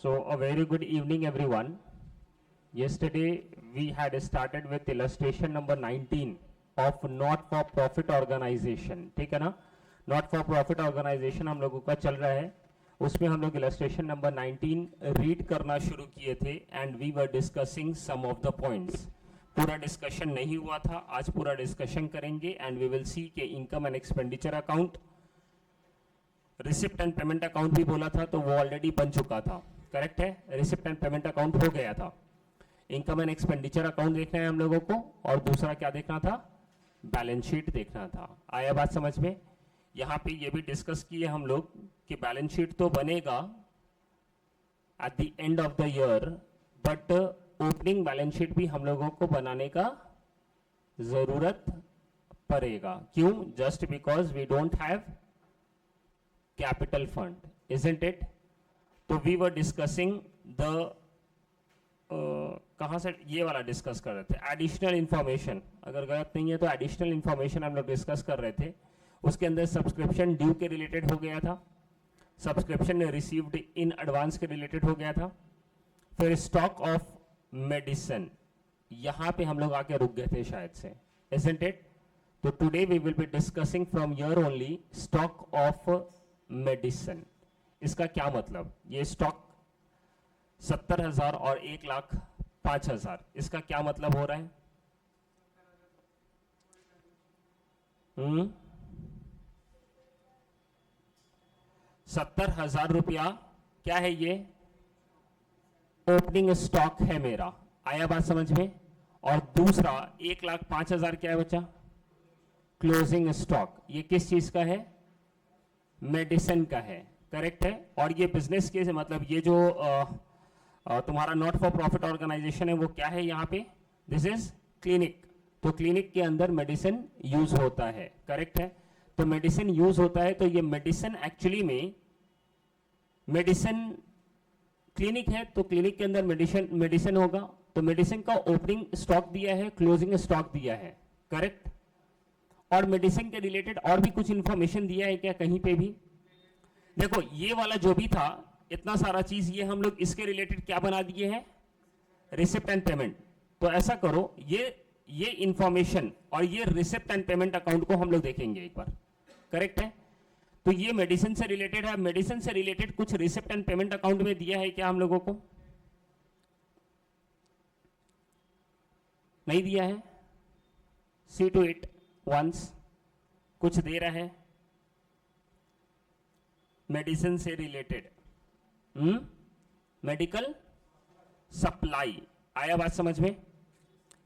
So a very good evening everyone. Yesterday we had started with illustration number 19 of not for profit organization. ठीक है ना, not for profit organization हम लोगों का चल रहा है. उसमें हम लोग illustration number 19 रीड करना शुरू किए थे and we were discussing some of the points. पूरा डिस्कशन नहीं हुआ था, आज पूरा डिस्कशन करेंगे and we will see कि income and expenditure account, receipt and payment account भी बोला था तो वो ऑलरेडी बन चुका था. करेक्ट है, रिसिप्ट एंड पेमेंट अकाउंट हो गया था. इनकम एंड एक्सपेंडिचर अकाउंट देखना है हम लोगों को, और दूसरा क्या देखना था, बैलेंस शीट देखना था. आया बात समझ में? यहाँ पे ये भी डिस्कस किए हम लोग कि बैलेंस शीट तो बनेगा at the end of the year, but opening balance sheet भी हम लोगों को बनाने का जरूरत पड़ेगा. क्यों? Just because we don't have capital fund, isn't it? तो वी वर डिस्कसिंग द कहाँ से ये वाला डिस्कस कर रहे थे, एडिशनल इंफॉर्मेशन. अगर गलत नहीं है तो एडिशनल इंफॉर्मेशन हम लोग डिस्कस कर रहे थे. उसके अंदर सब्सक्रिप्शन ड्यू के रिलेटेड हो गया था, सब्सक्रिप्शन रिसीव्ड इन एडवांस के रिलेटेड हो गया था. फिर स्टॉक ऑफ मेडिसिन, यहाँ पे हम लोग आके रुक गए थे शायद से, इजंट इट? तो today we will be discussing from year only stock of medicine. इसका क्या मतलब, ये स्टॉक 70,000 और 1,05,000, इसका क्या मतलब हो रहा है? 70,000 रुपया क्या है? ये ओपनिंग स्टॉक है मेरा. आया बात समझ में? और दूसरा 1,05,000 क्या है बच्चा? Closing stock. ये किस चीज का है? मेडिसिन का है. करेक्ट है. और ये बिजनेस के मतलब ये जो तुम्हारा नॉट फॉर प्रॉफिट ऑर्गेनाइजेशन है वो क्या है यहाँ पे? This is clinic. तो क्लिनिक के अंदर मेडिसिन यूज होता है. करेक्ट है. तो मेडिसिन यूज होता है, तो ये मेडिसिन एक्चुअली में मेडिसिन क्लिनिक है, तो क्लिनिक के अंदर मेडिसिन होगा. तो मेडिसिन का ओपनिंग स्टॉक दिया है, क्लोजिंग स्टॉक दिया है. करेक्ट. और मेडिसिन के रिलेटेड और भी कुछ इंफॉर्मेशन दिया है क्या कहीं पे भी? देखो ये वाला जो भी था इतना सारा चीज, ये हम लोग इसके रिलेटेड क्या बना दिए हैं? Receipt and payment. तो ऐसा करो, ये इंफॉर्मेशन और ये रिसिप्ट एंड पेमेंट अकाउंट को हम लोग देखेंगे एक बार. करेक्ट है. तो ये मेडिसिन से रिलेटेड है. मेडिसिन से रिलेटेड कुछ रिसिप्ट एंड पेमेंट अकाउंट में दिया है क्या हम लोगों को? नहीं दिया है. सी टू इट वंस. कुछ दे रहा है मेडिसिन से रिलेटेड, मेडिकल सप्लाई. आया बात समझ में?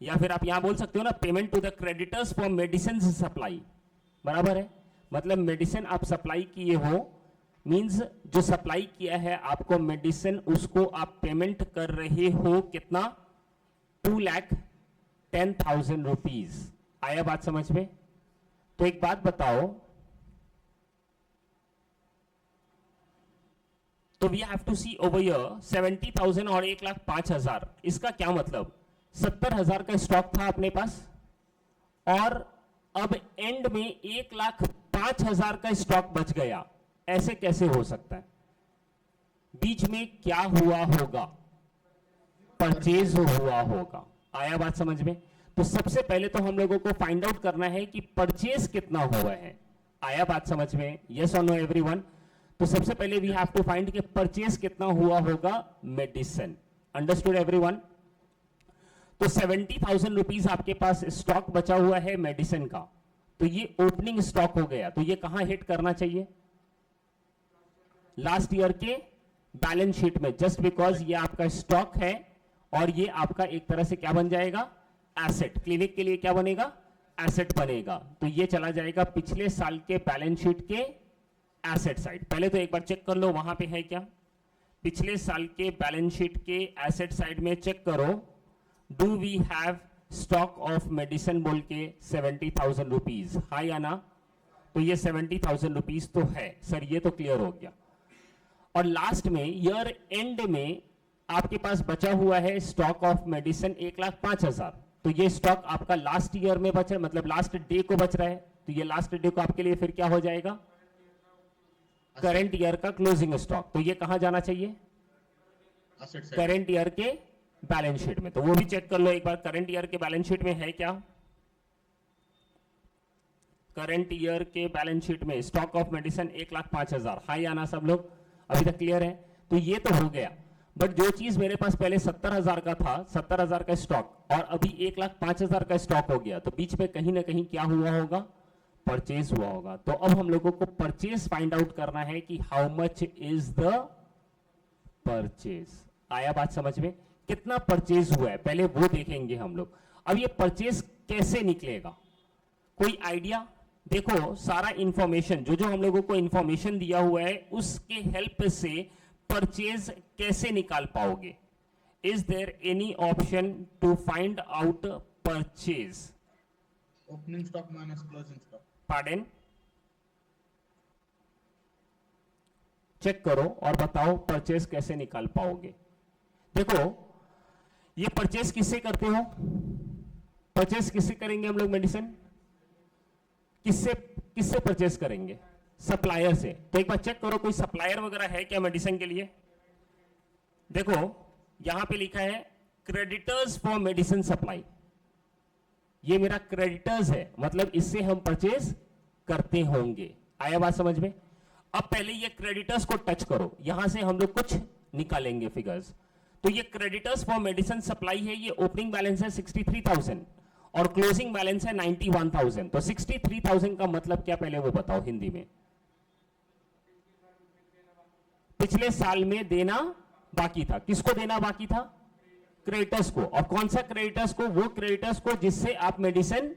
या फिर आप यहां बोल सकते हो ना, payment to the creditors for medicine supply. बराबर है. मतलब मेडिसिन आप सप्लाई किए हो, मींस जो सप्लाई किया है आपको मेडिसिन, उसको आप पेमेंट कर रहे हो कितना? 2,10,000 रुपीज. आया बात समझ में? तो एक बात बताओ, तो we have to see over here 70,000 और 1,05,000. इसका क्या मतलब? 70,000 का स्टॉक था अपने पास, और अब एंड में 1,05,000 का स्टॉक बच गया. ऐसे कैसे हो सकता है? बीच में क्या हुआ होगा? परचेज हुआ होगा. आया बात समझ में? तो सबसे पहले तो हम लोगों को फाइंड आउट करना है कि परचेज कितना हुआ है. आया बात समझ में? यस और नो एवरीवन? तो सबसे पहले वी हैव टू फाइंड कि परचेज कितना हुआ होगा मेडिसिन. Understood everyone? तो 70,000 रुपीज आपके पास स्टॉक बचा हुआ है मेडिसिन का, तो ये ओपनिंग स्टॉक हो गया. तो ये कहां हिट करना चाहिए? लास्ट ईयर के बैलेंस शीट में, जस्ट बिकॉज ये आपका स्टॉक है और ये आपका एक तरह से क्या बन जाएगा? एसेट. क्लिनिक के लिए क्या बनेगा? एसेट बनेगा. तो ये चला जाएगा पिछले साल के बैलेंस शीट के एसेट साइड. पहले तो एक बार चेक कर लो वहां पे है क्या. पिछले साल के बैलेंस शीट के एसेट साइड में चेक करो, do we have stock of medicine बोल के 70,000 रुपीज, हाँ या ना? तो ये 70,000 रुपीज तो है सर, ये तो क्लियर हो गया. और लास्ट में ईयर एंड में आपके पास बचा हुआ है स्टॉक ऑफ मेडिसिन 1,05,000. तो ये स्टॉक आपका लास्ट ईयर में बचा, मतलब लास्ट डे को बच रहा है. तो ये लास्ट डे को आपके लिए फिर क्या हो जाएगा? करंट ईयर का क्लोजिंग स्टॉक. तो ये कहां जाना चाहिए? Asset side. करंट ईयर के बैलेंस शीट में, तो वो भी चेक कर लो एक बार। करंट ईयर के बैलेंस शीट में है क्या? करंट ईयर के बैलेंस शीट में स्टॉक ऑफ मेडिसिन 1,05,000, हाई आना सब लोग, अभी तक क्लियर है? तो ये तो हो गया, बट जो चीज मेरे पास पहले 70,000 का था, 70,000 का स्टॉक, और अभी 1,05,000 का स्टॉक हो गया, तो बीच में कहीं ना कहीं क्या हुआ होगा? परचेज हुआ होगा। तो अब हम लोगों को परचेज फाइंड आउट करना है कि how much is the purchase. आया बात समझ में? कितना परचेज हुआ है पहले वो देखेंगे हम लोग। अब ये परचेज कैसे निकलेगा, कोई आइडिया? देखो सारा इंफॉर्मेशन जो हम लोगों को इंफॉर्मेशन दिया हुआ है उसके हेल्प से परचेज कैसे निकाल पाओगे? Is there any option to find out purchase? Opening stock minus closing stock. Pardon, check करो और बताओ परचेज कैसे निकाल पाओगे। देखो ये परचेज किससे करते हो? परचेज किससे करेंगे हम लोग मेडिसिन? किससे परचेज करेंगे? सप्लायर से। तो एक बार चेक करो कोई सप्लायर वगैरह है क्या मेडिसिन के लिए? देखो यहां पे लिखा है क्रेडिटर्स फॉर मेडिसिन सप्लाई, ये मेरा क्रेडिटर्स है, मतलब इससे हम परचेज करते होंगे। आया बात समझ में? अब पहले ये क्रेडिटर्स को टच करो, यहां से हम लोग कुछ निकालेंगे फिगर्स। तो ये क्रेडिटर्स फॉर मेडिसिन सप्लाई है, ये ओपनिंग बैलेंस है 63,000 और क्लोजिंग बैलेंस है 91,000। तो 63,000 का मतलब क्या पहले वो बताओ हिंदी में? पिछले साल में देना बाकी था। किसको देना बाकी था? क्रेडिटर्स को। और कौन सा क्रेडिटर्स को? वो क्रेडिटर्स को जिससे आप मेडिसिन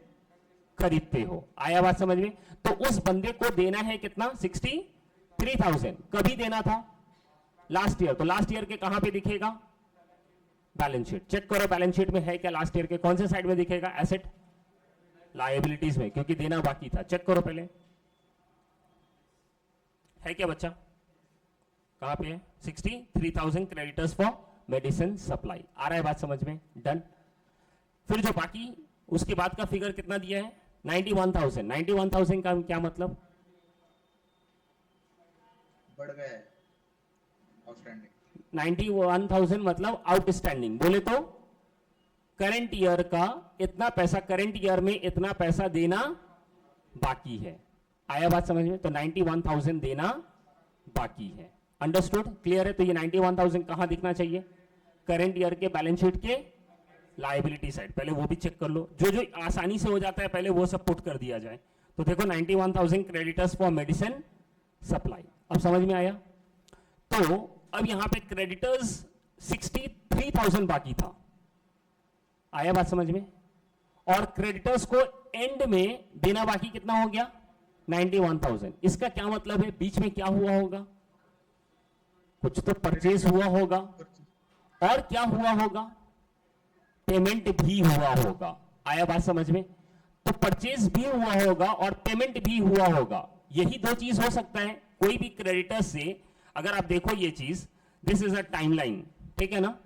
खरीदते हो। आया बात समझ में? तो उस बंदे को देना है कितना? 63,000। कभी देना था? Last year. तो लास्ट ईयर के कहां पे दिखेगा? Balance sheet. चेक करो बैलेंस शीट में है क्या लास्ट ईयर के? कौन से साइड में दिखेगा? एसेट लायबिलिटीज में, क्योंकि देना बाकी था। चेक करो पहले है क्या बच्चा? कहां पे है? 63,000 क्रेडिटर्स फॉर मेडिसिन सप्लाई। आ रहा है बात समझ में? डन। फिर जो बाकी उसके बाद का फिगर कितना दिया है? 91,000। 91,000 का क्या मतलब? बढ़ गया है आउटस्टैंडिंग। 91,000 मतलब आउटस्टैंडिंग। बोले तो करंट ईयर का इतना पैसा, करंट ईयर में इतना पैसा देना बाकी है। आया बात समझ में? तो 91,000 देना बाकी है। अंडरस्टूड? क्लियर है? तो ये 91,000 कहां दिखना चाहिए? करंट ईयर के बैलेंस शीट के लायबिलिटी साइड। पहले वो भी चेक कर लो, जो आसानी से हो जाता है पहले वो सब पुट कर दिया जाए। तो देखो 91,000 क्रेडिटर्स फॉर मेडिसिन सप्लाई। अब समझ में आया? तो अब यहां पे क्रेडिटर्स 63,000 बाकी था। आया बात समझ में? और क्रेडिटर्स को एंड में देना बाकी कितना हो गया? 91,000। इसका क्या मतलब है? बीच में क्या हुआ होगा? कुछ तो परचेज हुआ होगा, और क्या हुआ होगा? पेमेंट भी हुआ होगा। आया बात समझ में? तो परचेज भी हुआ होगा और पेमेंट भी हुआ होगा। यही दो चीज हो सकता है कोई भी क्रेडिटर से। अगर आप देखो ये चीज, दिस इज अ टाइमलाइन, ठीक है ना?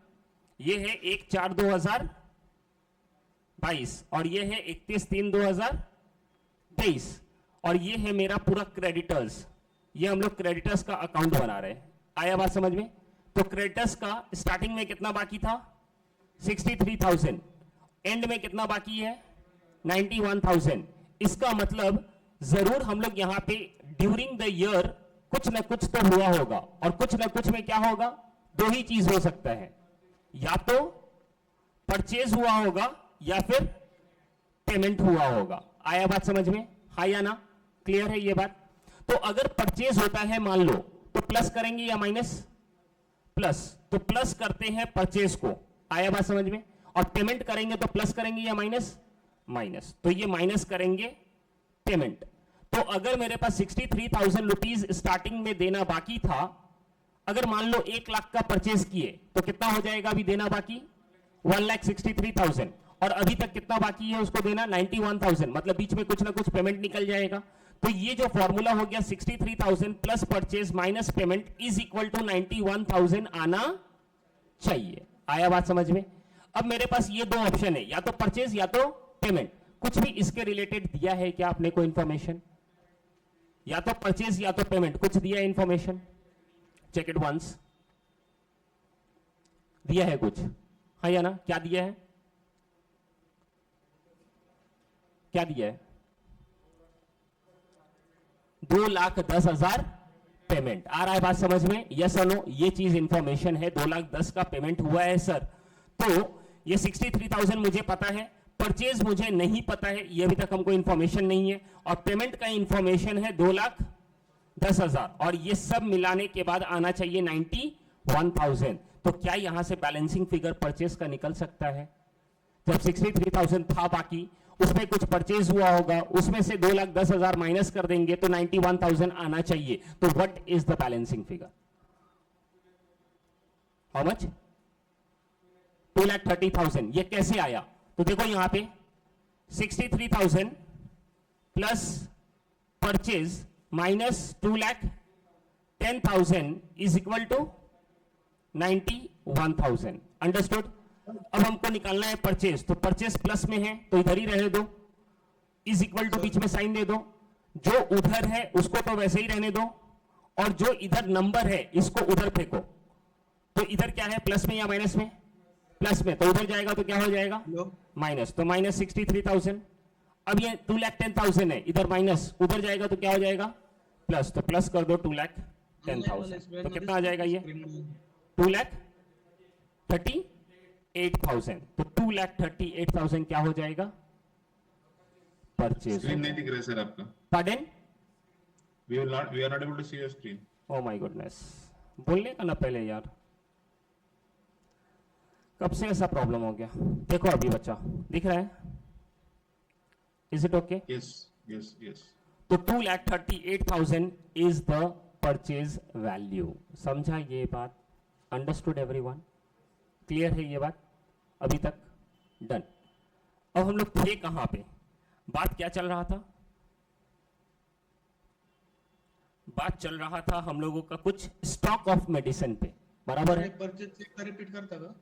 ये है 1/4/2022 और ये है 31/3/2023 और ये है मेरा पूरा क्रेडिटर्स। ये हम लोग क्रेडिटर्स का अकाउंट बना रहे हैं। आया बात समझ में? तो क्रेडिटर्स का स्टार्टिंग में कितना बाकी था? 63,000। एंड में कितना बाकी है? 91,000। इसका मतलब जरूर हम लोग यहां पे ड्यूरिंग द ईयर कुछ ना कुछ तो हुआ होगा, और कुछ ना कुछ में क्या होगा? दो ही चीज हो सकता है, या तो परचेज हुआ होगा या फिर पेमेंट हुआ होगा। आया बात समझ में? हाँ या ना? क्लियर है ये बात? तो अगर परचेज होता है मान लो, तो प्लस करेंगे या माइनस? प्लस। तो प्लस करते हैं परचेज को। आया बात समझ में? और पेमेंट करेंगे तो प्लस करेंगे या माइनस? माइनस। तो ये माइनस करेंगे पेमेंट। तो अगर मेरे पास 63,000 रुपीज स्टार्टिंग में देना बाकी था, अगर मान लो 1 लाख का परचेज किए तो कितना हो जाएगा अभी देना बाकी? 1,63,000। और अभी तक कितना बाकी है उसको देना? 91,000। मतलब बीच में कुछ ना कुछ पेमेंट निकल जाएगा। तो ये जो फॉर्मूला हो गया 63,000 plus purchase minus payment is equal to 91,000 आना चाहिए। आया बात समझ में? अब मेरे पास ये दो ऑप्शन है, या तो परचेज या तो पेमेंट। कुछ भी इसके रिलेटेड दिया है क्या आपने को इंफॉर्मेशन? या तो परचेज या तो पेमेंट, कुछ दिया इंफॉर्मेशन? Check it once. दिया है कुछ, हाँ या ना? क्या दिया है? क्या दिया है? 2,10,000 पेमेंट। आ रहा है बात समझ में? यस और नो? ये चीज इंफॉर्मेशन है, 2,10,000 का पेमेंट हुआ है सर। तो ये 63,000 मुझे पता है, परचेज मुझे नहीं पता है, ये अभी तक हमको इंफॉर्मेशन नहीं है, और पेमेंट का इंफॉर्मेशन है 2,10,000, और ये सब मिलाने के बाद आना चाहिए 91,000। तो क्या यहां से बैलेंसिंग फिगर परचेज का निकल सकता है? जब 63,000 था बाकी, उसमें कुछ परचेज हुआ होगा, उसमें से 2,10,000 माइनस कर देंगे तो 91,000 आना चाहिए। तो what is the balancing figure? How much? 2,30,000। ये कैसे आया? तो देखो यहां पे 63,000 plus purchase minus 2,10,000 is equal to 91,000। Understood? अब हमको निकालना है परचेज, तो परचेज प्लस में है तो इधर ही रहने दो, इज इक्वल टू बीच में साइन दे दो, जो उधर है उसको तो वैसे ही रहने दो, और जो इधर नंबर है इसको उधर फेंको। तो इधर क्या है, प्लस में या माइनस में? प्लस में, तो उधर जाएगा तो क्या हो जाएगा? माइनस। तो माइनस 63,000। अब ये 2,10,000 है, इधर माइनस, उधर जाएगा तो क्या हो जाएगा? प्लस। तो प्लस कर दो 2,10,000, तो कितना आ जाएगा ये? 2,38,000। तो 2,38,000 क्या हो जाएगा? परचेज। स्क्रीन नहीं दिख रहा है सर आपका। Pardon? We are not able to see your screen. Oh my goodness, बोलने का ना पहले यार, कब से ऐसा प्रॉब्लम हो गया? देखो अभी बच्चा दिख रहा है? Is it okay? Yes, yes, yes. तो 2,38,000 इज द परचेज वैल्यू। समझा ये बात? Understood everyone? क्लियर है ये बात अभी तक? डन। अब हम लोग थे कहां पे? बात क्या चल रहा था? बात चल रहा था हम लोगों का कुछ स्टॉक ऑफ मेडिसिन पे, बराबर है? परचेज चेक का रिपीट करता का?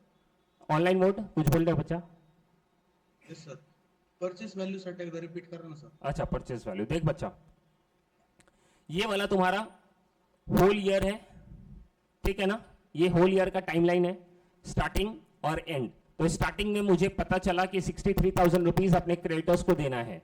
ऑनलाइन मोड कुछ बोल रहे हो बच्चा? यस सर, परचेज वैल्यू साठी एकदा रिपीट करा ना सर। अच्छा, परचेज वैल्यू देख बच्चा, ये वाला तुम्हारा होल ईयर है, ठीक है ना? ये होल ईयर का टाइमलाइन है, स्टार्टिंग और एंड। तो स्टार्टिंग में मुझे पता चला कि 63,000 रुपीज अपने क्रेडिटर्स को देना है,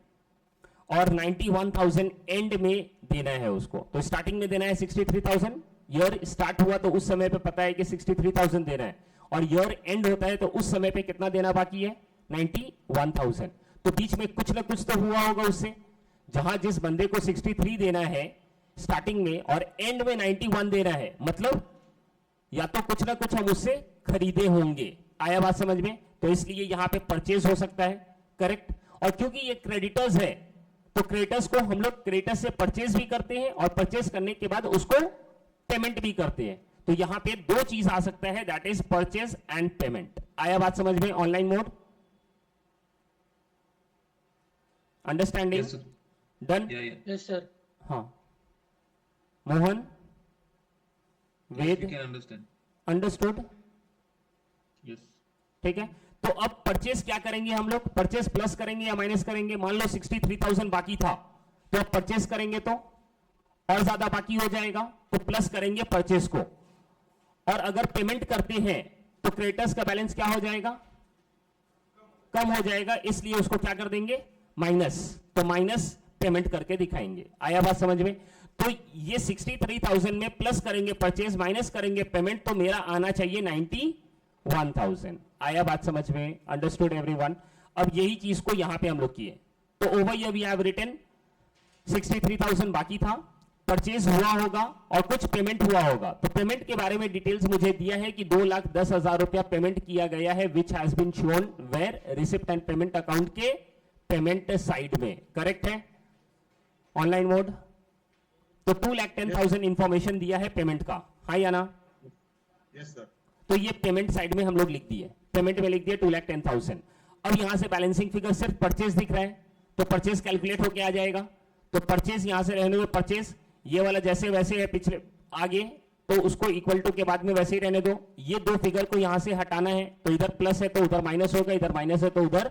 और 91,000 एंड में देना है उसको। तो स्टार्टिंग में देना है 63,000, ईयर स्टार्ट हुआ तो उस समय पे पता है कि 63,000 देना है, और ईयर एंड होता है तो उस समय पे कितना देना बाकी है? 91,000। तो बीच में कुछ ना कुछ तो हुआ होगा उससे, जहां जिस बंदे को 63 देना है स्टार्टिंग में और एंड में 91 देना है, मतलब या तो कुछ ना कुछ हम उससे खरीदे होंगे। आया बात समझ में? तो इसलिए यहां पे परचेज हो सकता है, करेक्ट? और क्योंकि ये क्रेडिटर्स है तो क्रेडिटर्स को हम लोग क्रेडिटर्स से परचेज भी करते हैं, और परचेज करने के बाद उसको पेमेंट भी करते हैं। तो यहां पे दो चीज आ सकता है, that is purchase and payment. आया बात समझ में? Online mode understanding? Yes, sir. Done? Yeah, yeah. Yes sir. हाँ Mohan, Yes, we Ved, can understand. Understood? Yes. ठीक है। तो अब परचेज क्या करेंगे हम लोग? परचेज प्लस करेंगे या माइनस करेंगे? मान लो 63,000 बाकी था, तो अब परचेज करेंगे तो और ज्यादा बाकी हो जाएगा, तो प्लस करेंगे परचेज को। और अगर पेमेंट करते हैं तो क्रेडिटर्स का बैलेंस क्या हो जाएगा? कम हो जाएगा, इसलिए उसको क्या कर देंगे? माइनस। तो माइनस पेमेंट करके दिखाएंगे। आया बात समझ में? तो ये 63,000 में प्लस करेंगे परचेज, माइनस करेंगे पेमेंट, तो मेरा आना चाहिए 91,000। आया बात समझ में? Understood everyone? अब यही चीज को यहां पे हम लोग किए, तो over here we have written 63,000 बाकी था, परचेज हुआ होगा और कुछ पेमेंट हुआ होगा। तो पेमेंट के बारे में डिटेल्स मुझे दिया है कि 2,10,000 रुपया पेमेंट किया गया है, which has been shown where? Receipt and payment account के पेमेंट साइड में, करेक्ट है? Online mode? तो 2,10,000 इंफॉर्मेशन दिया है पेमेंट का, हाँ या ना? Yes sir. तो ये पेमेंट साइड में हम लोग लिख दिए, पेमेंट में लिख दिए 2,10,000। अब यहां से बैलेंसिंग फिगर सिर्फ परचेज दिख रहा है, तो परचेज कैलकुलेट होके आ जाएगा। तो परचेज यहां से रहने दो, परचेज ये वाला जैसे वैसे है पिछले आगे, तो उसको इक्वल टू के बाद में वैसे ही रहने दो। ये दो फिगर को यहां से हटाना है, तो इधर प्लस है तो उधर माइनस होगा, इधर माइनस है तो उधर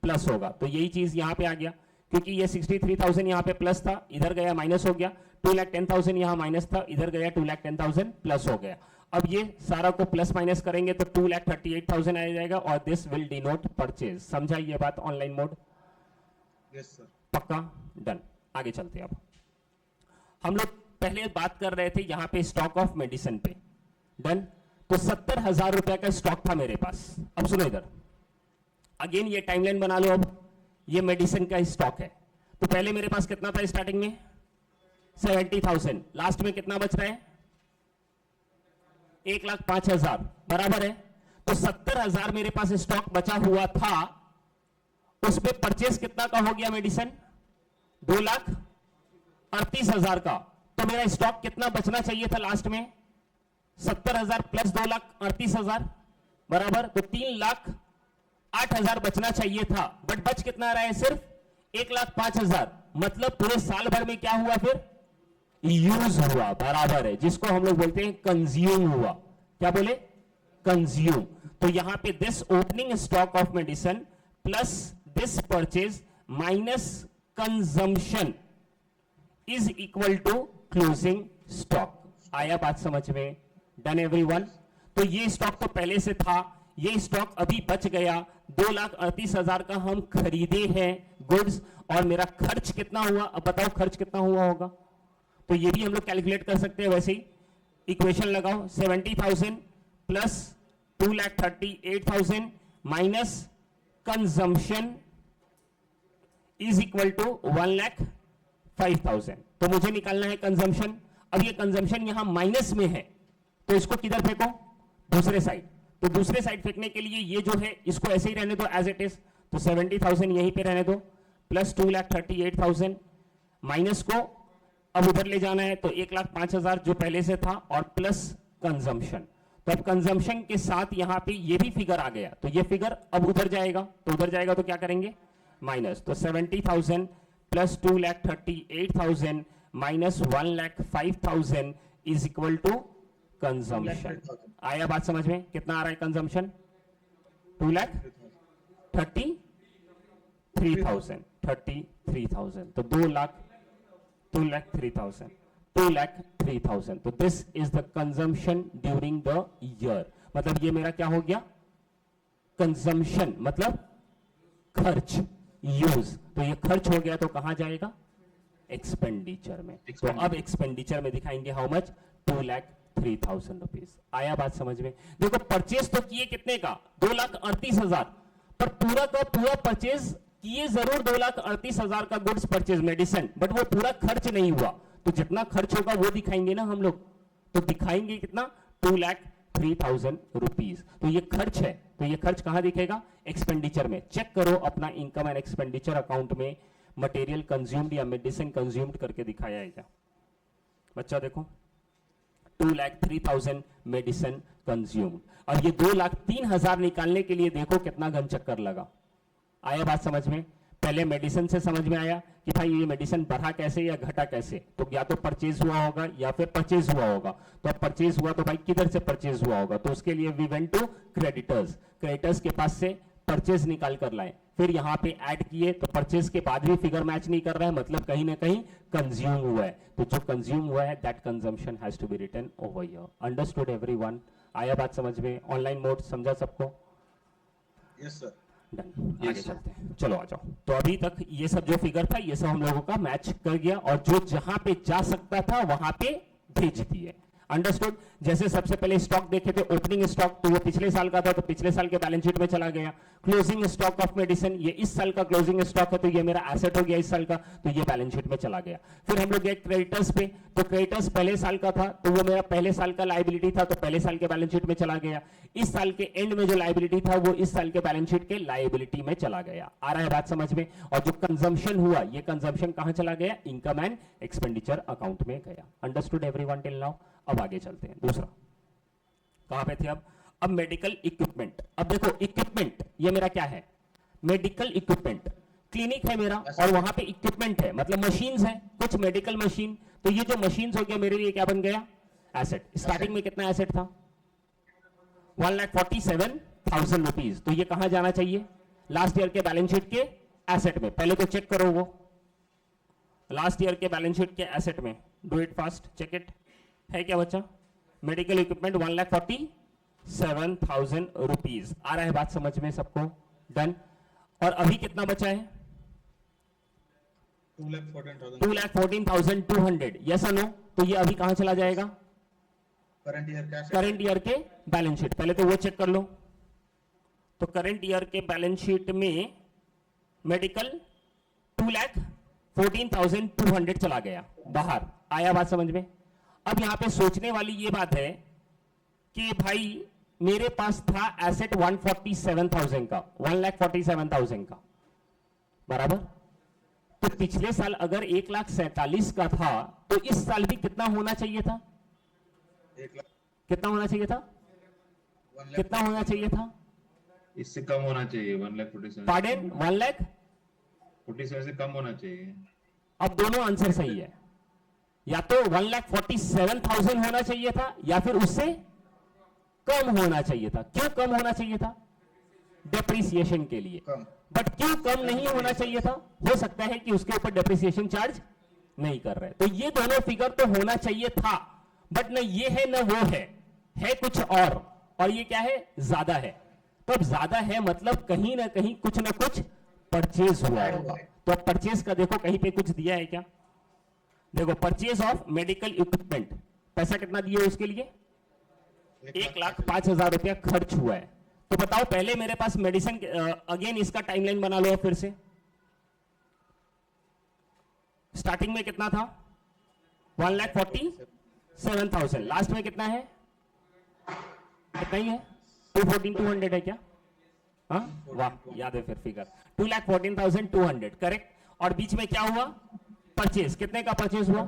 प्लस होगा। तो यही चीज यहां पे आ गया, क्योंकि ये 63,000 यहां पे प्लस था, इधर गया माइनस हो गया। 2,10,000 यहां माइनस था, इधर गया 2,10,000 प्लस हो गया। अब ये सारा को प्लस माइनस करेंगे तो 2,38,000 आ जाएगा और दिस विल डिनोट परचेज। समझा ये बात ऑनलाइन मोड? Yes sir. पक्का? डन। आगे चलते हैं। अब हम लोग पहले बात कर रहे थे यहां पे स्टॉक ऑफ मेडिसिन पे। डन। तो 70,000 रुपए का स्टॉक था मेरे पास। अब सुनो इधर, अगेन ये टाइमलाइन बना लो। अब ये मेडिसिन का स्टॉक है, तो पहले मेरे पास कितना था स्टार्टिंग में? 70,000। लास्ट में कितना बच रहा है? 1,05,000 बराबर है। तो 70,000 मेरे पास स्टॉक बचा हुआ था, उसमें परचेस कितना का हो गया मेडिसिन? 2,38,000 का। तो मेरा स्टॉक कितना बचना चाहिए था लास्ट में? 70,000 प्लस 2,38,000 बराबर, तो 3,08,000 बचना चाहिए था। बट बच कितना रहा है? सिर्फ 1,05,000। मतलब पूरे साल भर में क्या हुआ? फिर यूज हुआ, बराबर है, जिसको हम लोग बोलते हैं कंज्यूम हुआ। क्या बोले? कंज्यूम। तो यहां पे this opening stock of medicine plus this purchase minus consumption is equal to closing stock. आया बात समझ में? Done everyone? तो ये स्टॉक तो पहले से था, ये स्टॉक अभी बच गया। 2,38,000 का हम खरीदे हैं गुड्स, और मेरा खर्च कितना हुआ? अब बताओ खर्च कितना हुआ होगा? तो ये भी हम लोग कैलकुलेट कर सकते हैं। वैसे ही इक्वेशन लगाओ, 70,000 plus 2,38,000 minus consumption is equal to 1,05,000। तो मुझे निकालना है कंजम्पशन। अब ये कंजम्पशन यहां माइनस में है, तो इसको किधर फेंको? दूसरे साइड। तो दूसरे साइड फेंकने के लिए ये जो है इसको ऐसे ही रहने दो एज इट इज। तो 70,000 यहीं पे रहने दो, प्लस 2,38,000 माइनस को अब उधर ले जाना है, तो 1,05,000 जो पहले से था और प्लस कंजम्पशन। तो अब कंजम्पशन के साथ यहां पे ये भी फिगर आ गया, तो ये फिगर अब उधर जाएगा। तो उधर जाएगा तो क्या करेंगे? माइनस। तो 70,000 plus 2,38,000 minus 1,05,000 is equal to consumption. आया बात समझ में? कितना आ रहा है कंजम्पशन? 2,33,000। 33,000 तो 2,03,000। तो this is the consumption during the year. मतलब ये मेरा क्या हो गया? कंजम्पशन मतलब खर्च, यूज। तो ये खर्च हो गया, तो कहां जाएगा? एक्सपेंडिचर में। तो अब एक्सपेंडिचर में दिखाएंगे हाउ मच? 2,03,000 रुपीज। आया बात समझ में? देखो परचेज तो किए कितने का? 2,38,000, पर पूरा का पूरा परचेज किए जरूर 2,38,000 का गुड्स परचेज मेडिसिन, बट वो पूरा खर्च नहीं हुआ। तो जितना खर्च होगा वो दिखाएंगे ना हम लोग। तो दिखाएंगे कितना? 2,03,000 रुपीज। तो ये खर्च है, तो ये खर्च कहां दिखेगा? एक्सपेंडिचर में। चेक करो अपना इनकम एंड एक्सपेंडिचर अकाउंट में मटेरियल कंज्यूम्ड या मेडिसिन कंज्यूम्ड करके दिखाया है क्या? बच्चा देखो, 2,03,000 मेडिसिन कंज्यूम्ड, और ये 2,03,000 निकालने के लिए देखो कितना घन चक्कर लगा। आया बात समझ में? पहले मेडिसिन से समझ में आया कि भाई ये मेडिसिन बढ़ा कैसे या घटा कैसे। तो या तो परचेज हुआ होगा या फिर परचेज हुआ होगा। तो अब परचेज हुआ तो भाई किधर से परचेज हुआ होगा? तो उसके लिए we went to creditors. Creditors के पास से परचेज निकाल कर लाए, फिर यहां पे ऐड किए, तो परचेज के बाद भी फिगर मैच नहीं कर रहा है, मतलब कहीं ना कहीं कंज्यूम हुआ है। तो जो कंज्यूम हुआ है that consumption has to be written over here. Understood everyone? आया बात समझ में? ऑनलाइन मोड समझा सबको? Yes sir. डन। आगे चलते हैं, चलो आ जाओ। तो अभी तक ये सब जो फिगर था ये सब हम लोगों का मैच कर गया, और जो जहां पे जा सकता था वहां पे भेज दिए। अंडरस्टूड? जैसे सबसे पहले स्टॉक देखे थे, ओपनिंग स्टॉक, तो वो पिछले साल का था, तो पिछले साल के बैलेंस शीट में चला गया। क्लोजिंग स्टॉक ऑफ मेडिसिन, ये इस साल का क्लोजिंग स्टॉक है, तो ये मेरा एसेट हो गया इस साल का, तो ये बैलेंस शीट में चला गया। फिर हम लोग गए क्रेडिटर्स पे, तो क्रेडिटर्स पहले साल का था, तो वो मेरा पहले साल का लायबिलिटी था, तो पहले साल के बैलेंस शीट में चला गया। इस साल के एंड में जो लायबिलिटी था वो इस साल के बैलेंस शीट के लायबिलिटी में चला गया। आ रहा है बात समझ में? और जो कंजम्पशन हुआ, ये कंजम्पशन कहां चला गया? इनकम एंड एक्सपेंडिचर अकाउंट में गया। Understood everyone till now? अब आगे चलते हैं। दूसरा कहां पे थे? अब मेडिकल इक्विपमेंट। अब देखो इक्विपमेंट ये मेरा क्या है? Medical equipment. क्लिनिक है मेरा और वहां पे इक्विपमेंट है, मतलब मशीन्स है, कुछ मेडिकल मशीन। तो ये जो मशीन्स हो गया मेरे लिए क्या बन गया? एसेट। स्टार्टिंग में कितना एसेट था? 1,47,000 रुपीज। तो ये कहां जाना चाहिए? लास्ट ईयर के बैलेंस शीट के एसेट में। पहले तो चेक करो वो लास्ट ईयर के बैलेंस शीट के एसेट में। Do it fast, check it. है क्या बच्चा? Medical equipment 1,47,000 rupees. आ रहा है बात समझ में सबको? डन। और अभी कितना बचा है? 2,14,200। यस और नो? तो ये अभी कहां चला जाएगा? Current year cash, current year के बैलेंस शीट। पहले तो वो चेक कर लो। तो करंट ईयर के बैलेंस शीट में मेडिकल 2,14,200 चला गया बाहर। आया बात समझ में? अब यहां पे सोचने वाली ये बात है कि भाई मेरे पास था एसेट 147,000 का, 1,47,000 का, बराबर। तो पिछले साल अगर 1,47,000 का था तो इस साल भी कितना होना चाहिए था? 1 लाख, कितना होना चाहिए था? 1 लाख, कितना होना चाहिए था? इससे कम होना चाहिए, 1,47,000। पार्डन, 1,47,000 से कम होना चाहिए। अब दोनों आंसर सही है। या तो 1,47,000 होना चाहिए था या फिर उससे कम होना चाहिए था। क्यों कम होना चाहिए था? डेप्रिसिएशन के लिए। कम, बट क्यों कम नहीं होना चाहिए था? हो सकता है कि उसके ऊपर डेप्रिसिएशन चार्ज नहीं कर रहे। तो ये दोनों फिगर तो होना चाहिए था, बट न ये है न वो है कुछ और ये क्या है? ज्यादा है। तो अब ज्यादा है मतलब कहीं ना कहीं कुछ ना कुछ परचेज हुआ होगा। तो अब परचेज का देखो कहीं पे कुछ दिया है क्या? देखो, परचेज ऑफ मेडिकल इक्विपमेंट, पैसा कितना दिया उसके लिए? 1,05,000 रुपया खर्च हुआ है। तो बताओ पहले मेरे पास मेडिसिन, अगेन इसका टाइमलाइन बना लो फिर से। स्टार्टिंग में कितना था? 1,47,000। लास्ट में कितना है? कितना ही है? 214,200 है क्या? हाँ, वाह, याद है फिर फिगर। 2,14,200, करेक्ट। और बीच में क्या हुआ? परचेज। कितने का परचेज हुआ?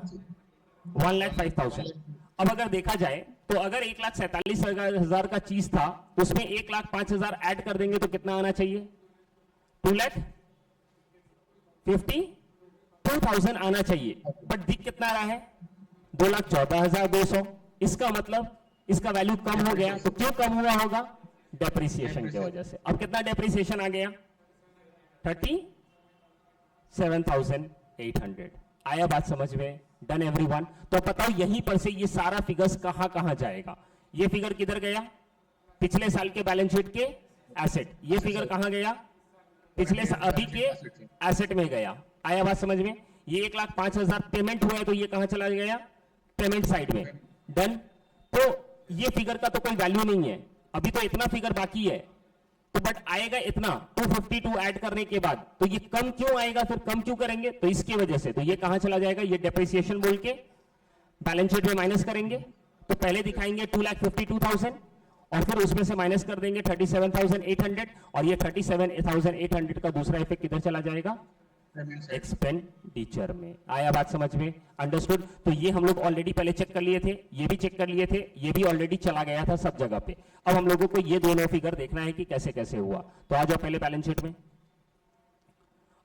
1,05,000। अब अगर देखा जाए तो अगर 1,47,000 का चीज था, उसमें 1,05,000 ऐड कर देंगे तो कितना आना चाहिए? 2,52,000 आना चाहिए। बट दिख कितना रहा है? 2,14,200। इसका मतलब इसका वैल्यू कम हो गया। तो क्यों कम हुआ होगा? डेप्रिसिएशन की वजह से। अब कितना डेप्रिसिएशन आ गया? 37,800। आया बात समझ में? Done everyone? तो बताओ यहीं पर से ये सारा फिगर्स कहां कहां जाएगा? ये फिगर किधर गया? पिछले साल के बैलेंस शीट के एसेट। ये फिगर कहां गया? पिछले साल अभी के एसेट में गया। आया बात समझ में? ये 1,05,000 पेमेंट हुआ है तो ये कहां चला गया? पेमेंट साइड में। डन। तो ये फिगर का तो कोई वैल्यू नहीं है, अभी तो इतना फिगर बाकी है। तो बट आएगा इतना 252 ऐड करने के बाद। तो ये कम क्यों आएगा? फिर कम क्यों करेंगे? तो इसकी वजह से। तो ये कहां चला जाएगा? ये डेप्रिसिएशन बोल के बैलेंस शीट में माइनस करेंगे। तो पहले दिखाएंगे 2,52,000 और फिर उसमें से माइनस कर देंगे 37,800 और ये 37,800 का दूसरा इफेक्ट किधर चला जाएगा? एक्सपेंडिचर में। आया बात समझ में? अंडरस्टूड? तो ये हम लोग ऑलरेडी पहले चेक कर लिए थे, ये भी चेक कर लिए थे, ये भी ऑलरेडी चला गया था सब जगह पे। अब हम लोगों को ये दोनों फिगर देखना है कि कैसे कैसे हुआ। तो आ जाओ पहले बैलेंस शीट में।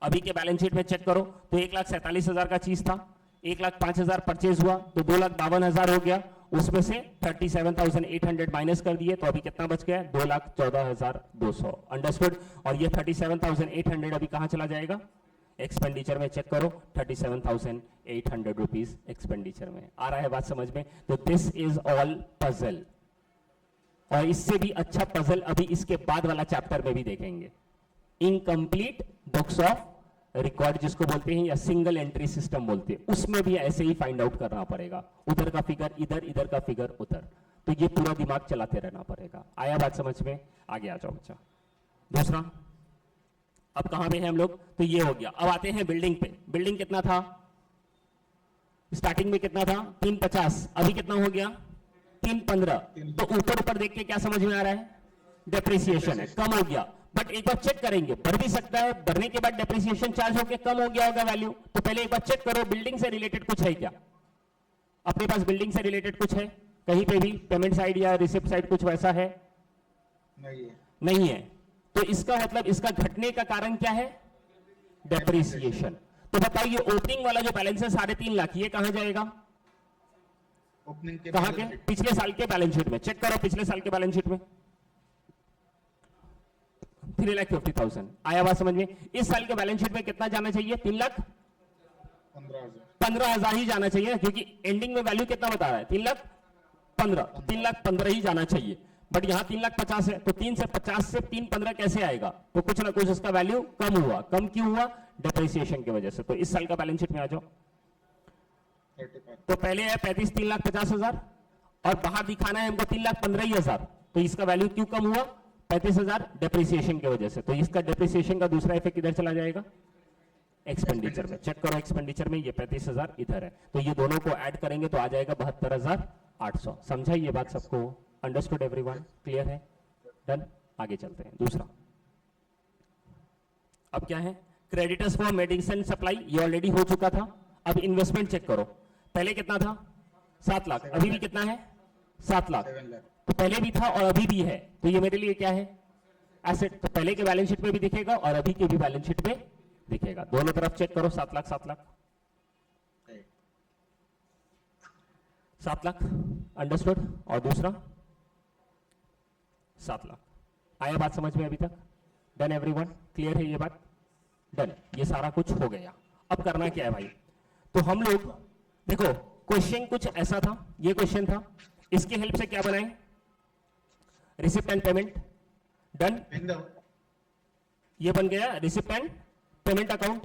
अभी के बैलेंस शीट में चेक करो तो 1,47,000 का चीज था, 1,05,000 परचेज हुआ तो 2,52,000 हो गया। उसमें से 37,800 माइनस कर दिए तो अभी कितना बच गया? 2,14,200। अंडरस्टूड? और ये 37,800 अभी कहां चला जाएगा? एक्सपेंडिचर में। चेक करो 37,800 रुपीज एक्सपेंडिचर में। आ रहा है बात समझ में? तो दिस इज ऑल पजल। और इससे भी अच्छा पजल अभी इसके बाद वाला चैप्टर में भी देखेंगे। इनकम्प्लीट बुक्स ऑफ रिकॉर्ड जिसको बोलते हैं या सिंगल एंट्री सिस्टम बोलते हैं, उसमें भी ऐसे ही फाइंड आउट करना पड़ेगा। उधर का फिगर इधर, इधर का फिगर उधर। तो ये पूरा दिमाग चलाते रहना पड़ेगा। आया बात समझ में? आगे आ जाओ बच्चा। दूसरा, अब कहां पे हैं हम लोग? तो ये हो गया। अब आते हैं बिल्डिंग पे। बिल्डिंग कितना था? स्टार्टिंग में कितना था? 350। अभी कितना हो गया? 315। तो ऊपर ऊपर देख के क्या समझ में आ रहा है? डेप्रिसिएशन है, कम हो गया। बट एक बार चेक करेंगे, बढ़ भी सकता है, बढ़ने के बाद डेप्रिसिएशन चार्ज होकर कम हो गया होगा वैल्यू। तो पहले एक बार चेक करो बिल्डिंग से रिलेटेड कुछ है क्या? अपने पास बिल्डिंग से रिलेटेड कुछ है कहीं पे भी? पेमेंट साइड या रिसिप्ट साइड कुछ वैसा है? नहीं है। तो इसका मतलब इसका घटने का कारण क्या है? डेप्रिसिएशन। तो बताइए ओपनिंग वाला जो बैलेंस है 3.5 लाख, ये कहां जाएगा? ओपनिंग के कहां के? पिछले साल के बैलेंस शीट में। चेक करो पिछले साल के बैलेंस शीट में 3,50,000। आया बात समझ में? इस साल के बैलेंस शीट में कितना जाना चाहिए? 3,15,000 ही जाना चाहिए, क्योंकि एंडिंग में वैल्यू कितना बता रहा है? 3,00,000। 15, 3,15,000 ही जाना चाहिए, बट यहां 3,50,000 है, तो 3 से 50 से 3,15,000 कैसे आएगा? तो कुछ ना कुछ उसका वैल्यू कम हुआ। कम क्यों हुआ? डिप्रिसिएशन की वजह से। तो इस साल का बैलेंस शीट में आ जाओ। 35 तो पहले है 35, 3,50,000 और बाहर दिखाना है हमको 3,15,000, तो इसका वैल्यू क्यों कम हुआ? 35,000 डिप्रिसिएशन की वजह से। तो इसका डिप्रिसिएशन का दूसरा इफेक्ट किधर चला जाएगा? एक्सपेंडिचर में। चेक करो एक्सपेंडिचर में, ये 35,000 इधर है, तो ये दोनों को ऐड करेंगे तो आ जाएगा 72,800। समझा ये बात सबको? Understood everyone? क्लियर है? डन? आगे चलते हैं। दूसरा अब क्या है? क्रेडिटर्स फॉर मेडिसिन सप्लाई, ये ऑलरेडी हो चुका था। अब इन्वेस्टमेंट चेक करो, पहले कितना था? 7 लाख, अभी भी कितना है? 7 लाख। 7 लाख तो पहले भी था और अभी भी है, तो ये मेरे लिए क्या है? एसेट। तो पहले के बैलेंस शीट में भी दिखेगा और अभी के भी बैलेंस शीट में दिखेगा, दोनों तरफ चेक करो। 7 लाख 7 लाख 7 लाख, अंडरस्टूड। और दूसरा 7 लाख। आया बात समझ में अभी तक? Done everyone? क्लियर है ये बात? डन। ये सारा कुछ हो गया। अब करना क्या है भाई? तो हम लोग देखो, क्वेश्चन कुछ ऐसा था, ये क्वेश्चन था, इसके हेल्प से क्या बनाए? Receipt and payment. डन। ये बन गया रिसिप्ट एंड पेमेंट अकाउंट,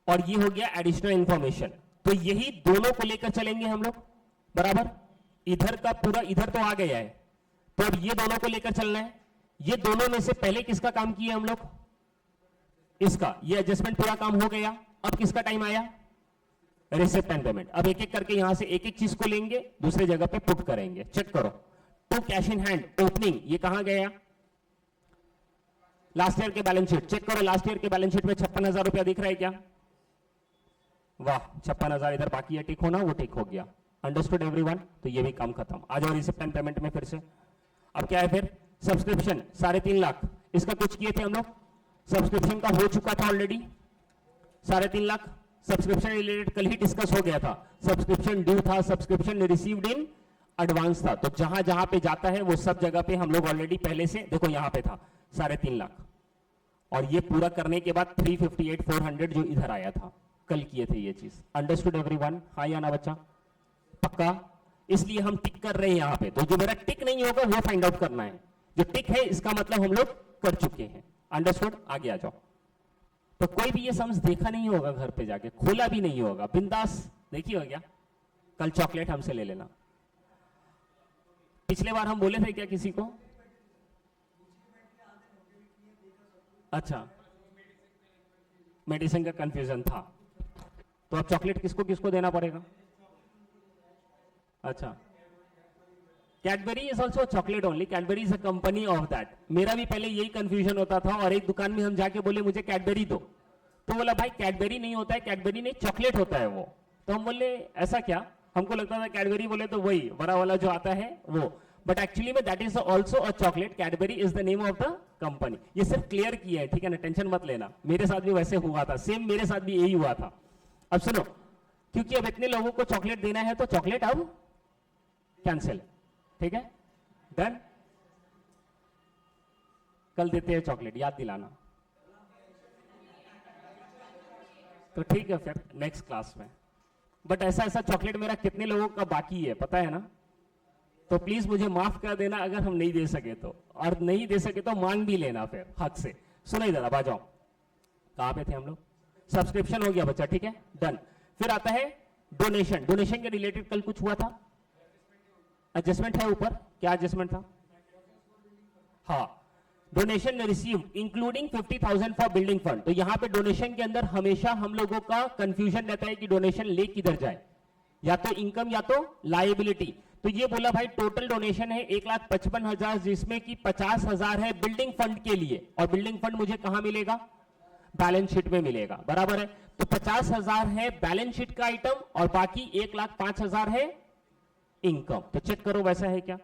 और ये हो गया एडिशनल इंफॉर्मेशन। तो यही दोनों को लेकर चलेंगे हम लोग, बराबर। इधर का पूरा इधर तो आ गया है, तो अब ये दोनों को लेकर चलना है। ये दोनों में से पहले किसका काम किया हम लोग? इसका। ये एडजस्टमेंट पूरा काम हो गया। अब किसका टाइम आया? Receipt and payment. अब एक एक करके यहां से एक एक चीज को लेंगे, दूसरे जगह पे पुट करेंगे। चेक करो, to cash in hand opening, ये कहां गया? लास्ट ईयर के बैलेंस शीट। चेक करो, लास्ट ईयर के बैलेंस शीट में 56,000 रुपया दिख रहा है क्या? वाह, 56,000 इधर बाकी है, टिक होना, वो टिक हो गया। Understood everyone? तो ये भी काम खत्म। आ जाओ रिसिप्ट एंड पेमेंट में फिर से। अब क्या है फिर? सब्सक्रिप्शन 3.5 लाख, इसका कुछ किए थे हम लोग, सब्सक्रिप्शन का हो चुका था ऑलरेडी 3.5 लाख। सब्सक्रिप्शन रिलेटेड कल ही डिस्कस हो गया था। सब्सक्रिप्शन ड्यू था, सब्सक्रिप्शन रिसीव्ड इन एडवांस था। तो जहां जहां पे जाता है वो सब जगह पे हम लोग ऑलरेडी पहले से, देखो यहां पे था 3.5 लाख, और ये पूरा करने के बाद 358,400 जो इधर आया था, कल किए थे ये चीज। Understood everyone? हाँ या ना बच्चा? पक्का? इसलिए हम टिक कर रहे हैं यहां पे। तो जो मेरा टिक नहीं होगा वो फाइंड आउट करना है, जो टिक है इसका मतलब हम लोग कर चुके हैं। अंडरस्टूड? आगे आ जाओ। तो कोई भी ये सम्स देखा नहीं होगा घर पे जाके, खोला भी नहीं होगा, बिंदास देखिए हो गया। कल चॉकलेट हमसे ले लेना। पिछले बार हम बोले थे क्या किसी को? अच्छा, मेडिसिन का कंफ्यूजन था, तो अब चॉकलेट किसको किसको देना पड़ेगा? अच्छा, Cadbury is also chocolate only, Cadbury is a company of that. मेरा भी पहले यही कंफ्यूजन होता था, और एक दुकान में हम जाके बोले मुझे कैडबरी दो, तो बोला भाई कैडबरी नहीं होता है, कैडबरी नहीं चॉकलेट होता है वो। तो हम बोले ऐसा क्या? हमको लगता था कैडबरी बोले तो वही बड़ा वाला जो आता है वो, बट एक्चुअली में that is also a chocolate. Cadbury is the name of the company. ये सिर्फ क्लियर किया है, ठीक है ना? टेंशन मत लेना, मेरे साथ भी वैसे हुआ था, सेम मेरे साथ भी यही हुआ था। अब सुनो, क्योंकि अब इतने लोगों को चॉकलेट देना है तो चॉकलेट अब कैंसिल, ठीक है? डन? कल देते हैं चॉकलेट, याद दिलाना। तो ठीक है फिर नेक्स्ट क्लास में। बट ऐसा ऐसा चॉकलेट मेरा कितने लोगों का बाकी है पता है ना? तो प्लीज मुझे माफ कर देना अगर हम नहीं दे सके तो, और नहीं दे सके तो मांग भी लेना फिर हक से। सुनो इधर, अब आ जाओ। कहां पे थे हम लोग? सब्सक्रिप्शन हो गया बच्चा, ठीक है? डन। फिर आता है डोनेशन। डोनेशन के रिलेटेड कल कुछ हुआ था, एडजस्टमेंट है ऊपर, क्या एडजस्टमेंट था? हाँ, donation received including 50,000 for building fund. तो यहां पे डोनेशन के अंदर हमेशा हम लोगों का कंफ्यूजन रहता है कि डोनेशन ले किधर जाए, या तो इनकम या तो लायबिलिटी। तो ये बोला भाई टोटल डोनेशन है 1,55,000, जिसमें कि 50,000 है बिल्डिंग फंड के लिए, और बिल्डिंग फंड मुझे कहां मिलेगा? बैलेंस शीट में मिलेगा, बराबर है? तो 50,000 है बैलेंस शीट का आइटम, और बाकी 1,05,000 है इनकम। तो चेक करो वैसा है क्या?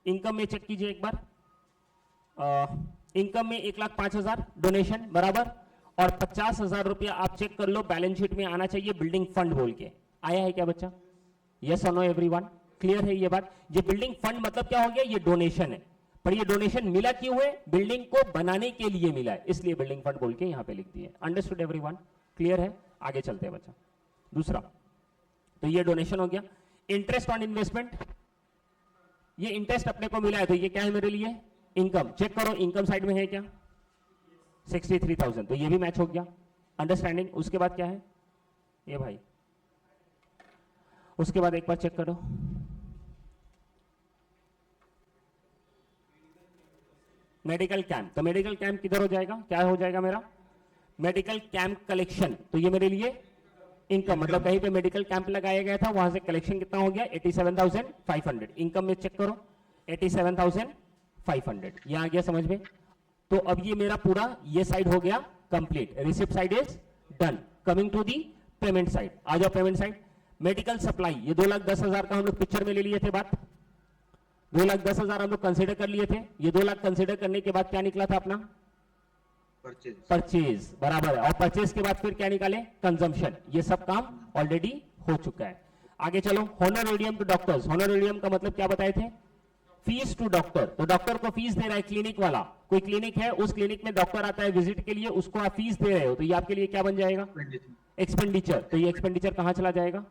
इनकम में चेक कीजिए एक बार। इनकम में 1,05,000 डोनेशन, बराबर, और 50,000 रुपया आप चेक कर लो बैलेंस शीट में आना चाहिए बिल्डिंग फंड बोल के। आया है क्या बच्चा? यस और नो एवरीवन? क्लियर है ये बात? ये बिल्डिंग फंड मतलब क्या हो गया? ये डोनेशन है, पर ये डोनेशन मिला क्यों है? बिल्डिंग को बनाने के लिए मिला है, इसलिए बिल्डिंग फंड बोल के यहां पे लिख दिए। Understood everyone? क्लियर है? आगे चलते हैं बच्चा। दूसरा, तो ये डोनेशन हो गया। इंटरेस्ट ऑन इन्वेस्टमेंट, ये इंटरेस्ट अपने को मिला है तो ये क्या है मेरे लिए? इनकम। चेक करो इनकम साइड में है क्या? 63,000, तो ये भी मैच हो गया। अंडरस्टैंडिंग? उसके बाद क्या है ये भाई? उसके बाद एक बार चेक करो, मेडिकल कैंप। तो मेडिकल कैंप किधर हो जाएगा? क्या हो जाएगा मेरा? Medical camp collection. तो ये मेरे लिए इनकम, मतलब कहीं पे मेडिकल कैंप लगाया गया था, वहां से कलेक्शन कितना हो गया? 87,500। इनकम में चेक करो 87,500। ये आ गया समझ में? तो अब ये मेरा पूरा ये साइड हो गया complete. Receipt side is done. Coming to the payment side. आ जाओ पेमेंट साइड। मेडिकल सप्लाई, ये 2,10,000 का हम लोग पिक्चर में ले लिए थे बात। 2,10,000 हम लोग कंसिडर कर लिए थे। ये 2 लाख कंसिडर करने के बाद क्या निकला था अपना? परचेज। परचेज, बराबर है। और परचेज के बाद फिर क्या निकाले? कंजम्पशन। ये सब काम ऑलरेडी हो चुका है। आगे चलो, होनोरेरियम टू डॉक्टर्स। होनोरेरियम का मतलब क्या बताए थे? Fees to doctor. तो डॉक्टर को फीस दे रहा है क्लिनिक वाला, कोई क्लिनिक है, उस क्लिनिक में डॉक्टर आता है विजिट के लिए, उसको आप फीस दे रहे हो, तो ये आपके लिए क्या बन जाएगा? एक्सपेंडिचर। तो ये एक्सपेंडिचर कहां चला जाएगा?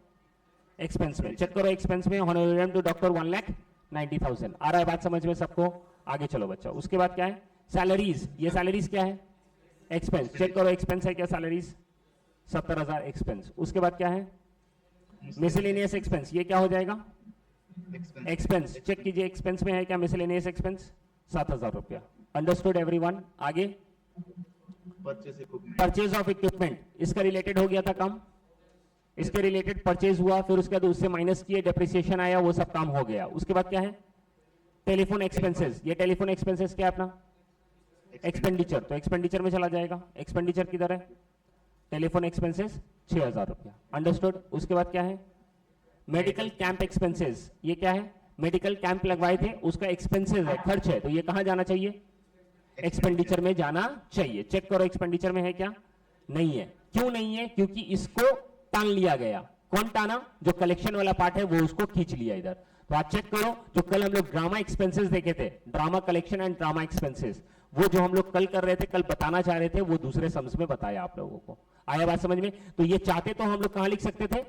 एक्सपेंस में। चेक करो एक्सपेंस में होनोरेरियम टू डॉक्टर 1,90,000। आ रहा है बात समझ में सबको? आगे चलो बच्चा। उसके बाद क्या है? सैलरीज। ये सैलरीज क्या है? एक्सपेंस। चेक करो एक्सपेंस है क्या? Salaries 70,000 expense. उसके बाद क्या है? Miscellaneous expense. ये क्या हो जाएगा? एक्सपेंस। चेक कीजिए एक्सपेंस में है क्या मिसलेनियस एक्सपेंस? 7,000 रुपया। Understood everyone? आगे परचेज ऑफ इक्विपमेंट, इसका रिलेटेड हो गया था काम, इसके रिलेटेड परचेज हुआ, फिर उसके बाद उससे माइनस किए, डेप्रिसिएशन आया, वो सब काम हो गया। उसके बाद क्या है? Telephone expenses. ये टेलीफोन एक्सपेंसेस क्या है अपना? एक्सपेंडिचर। तो एक्सपेंडिचर में चला जाएगा। एक्सपेंडिचर किधर है? टेलीफोन एक्सपेंसेस 6,000 रुपया। अंडरस्टूड? उसके बाद क्या है? Medical camp expenses. ये क्या है? मेडिकल कैंप लगवाए थे, उसका एक्सपेंसेस है, खर्च है, तो ये कहां जाना चाहिए? एक्सपेंडिचर में जाना चाहिए। चेक करो एक्सपेंडिचर में है क्या? नहीं है। क्यों नहीं है? क्योंकि इसको टान लिया गया। कौन टाना? जो कलेक्शन वाला पार्ट है वो उसको खींच लिया इधर। तो आप चेक करो, जो कल हम लोग ड्रामा एक्सपेंसेस देखे थे, drama collection and drama expenses, वो जो हम लोग कल कर रहे थे, कल बताना चाह रहे थे, वो दूसरे सम्स में बताया आप लोगों को। आया बात समझ में? तो ये चाहते तो हम लोग कहां लिख सकते थे?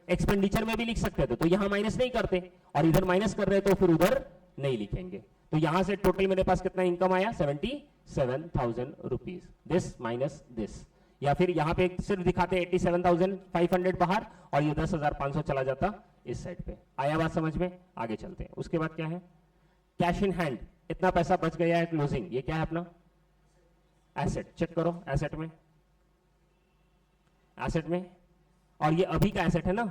एक्सपेंडिचर में भी लिख सकते थे, तो यहां माइनस नहीं करते, और इधर माइनस कर रहे तो फिर उधर नहीं लिखेंगे। तो यहां से टोटल मेरे पास कितना इनकम आया? 77,000 रुपीज। दिस माइनस दिस, या फिर यहां पे सिर्फ दिखाते 87,500 बाहर, और ये 10,500 चला जाता इस साइड पे। आया बात समझ में? आगे चलते हैं। उसके बाद क्या है? Cash in hand. इतना पैसा बच गया है क्लोजिंग। ये क्या है अपना? एसेट। चेक करो एसेट में, एसेट में, और ये अभी का एसेट है ना,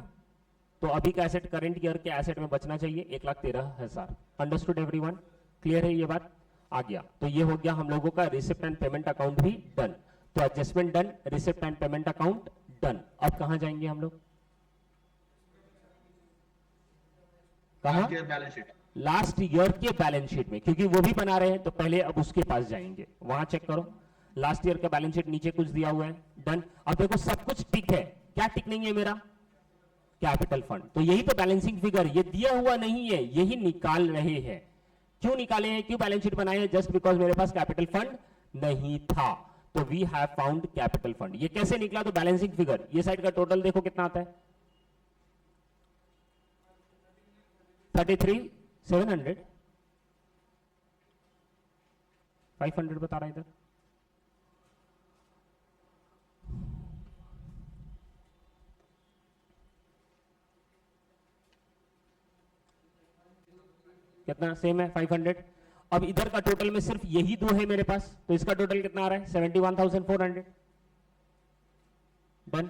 तो अभी का एसेट करंट ईयर के एसेट में बचना चाहिए 1,13,000। Understood everyone? क्लियर है ये बात? आ गया। तो ये हो गया हम लोगों का रिसिप्ट एंड पेमेंट अकाउंट भी डन। तो adjustment done, receipt and payment account done. अब कहां जाएंगे हम लोग? कहां? Balance sheet. लास्ट ईयर के बैलेंस शीट में, क्योंकि वो भी बना रहे हैं, तो पहले अब उसके पास जाएंगे। वहां चेक करो लास्ट ईयर का बैलेंस शीट, नीचे कुछ दिया हुआ है, डन। अब देखो सब कुछ टिक है, क्या टिक नहीं है मेरा? Capital fund. तो यही तो बैलेंसिंग फिगर, ये दिया हुआ नहीं है, यही निकाल रहे हैं। क्यों निकाले हैं? क्यों बैलेंस शीट बनाए हैं? जस्ट बिकॉज मेरे पास कैपिटल फंड नहीं था, तो we have found capital fund. ये कैसे निकला? तो बैलेंसिंग फिगर, ये साइड का टोटल देखो कितना आता है, 33,700, 500 बता रहा है इधर। कितना? सेम है 500। अब इधर का टोटल में सिर्फ यही दो है मेरे पास, तो इसका टोटल कितना आ रहा है? 71,400। डन।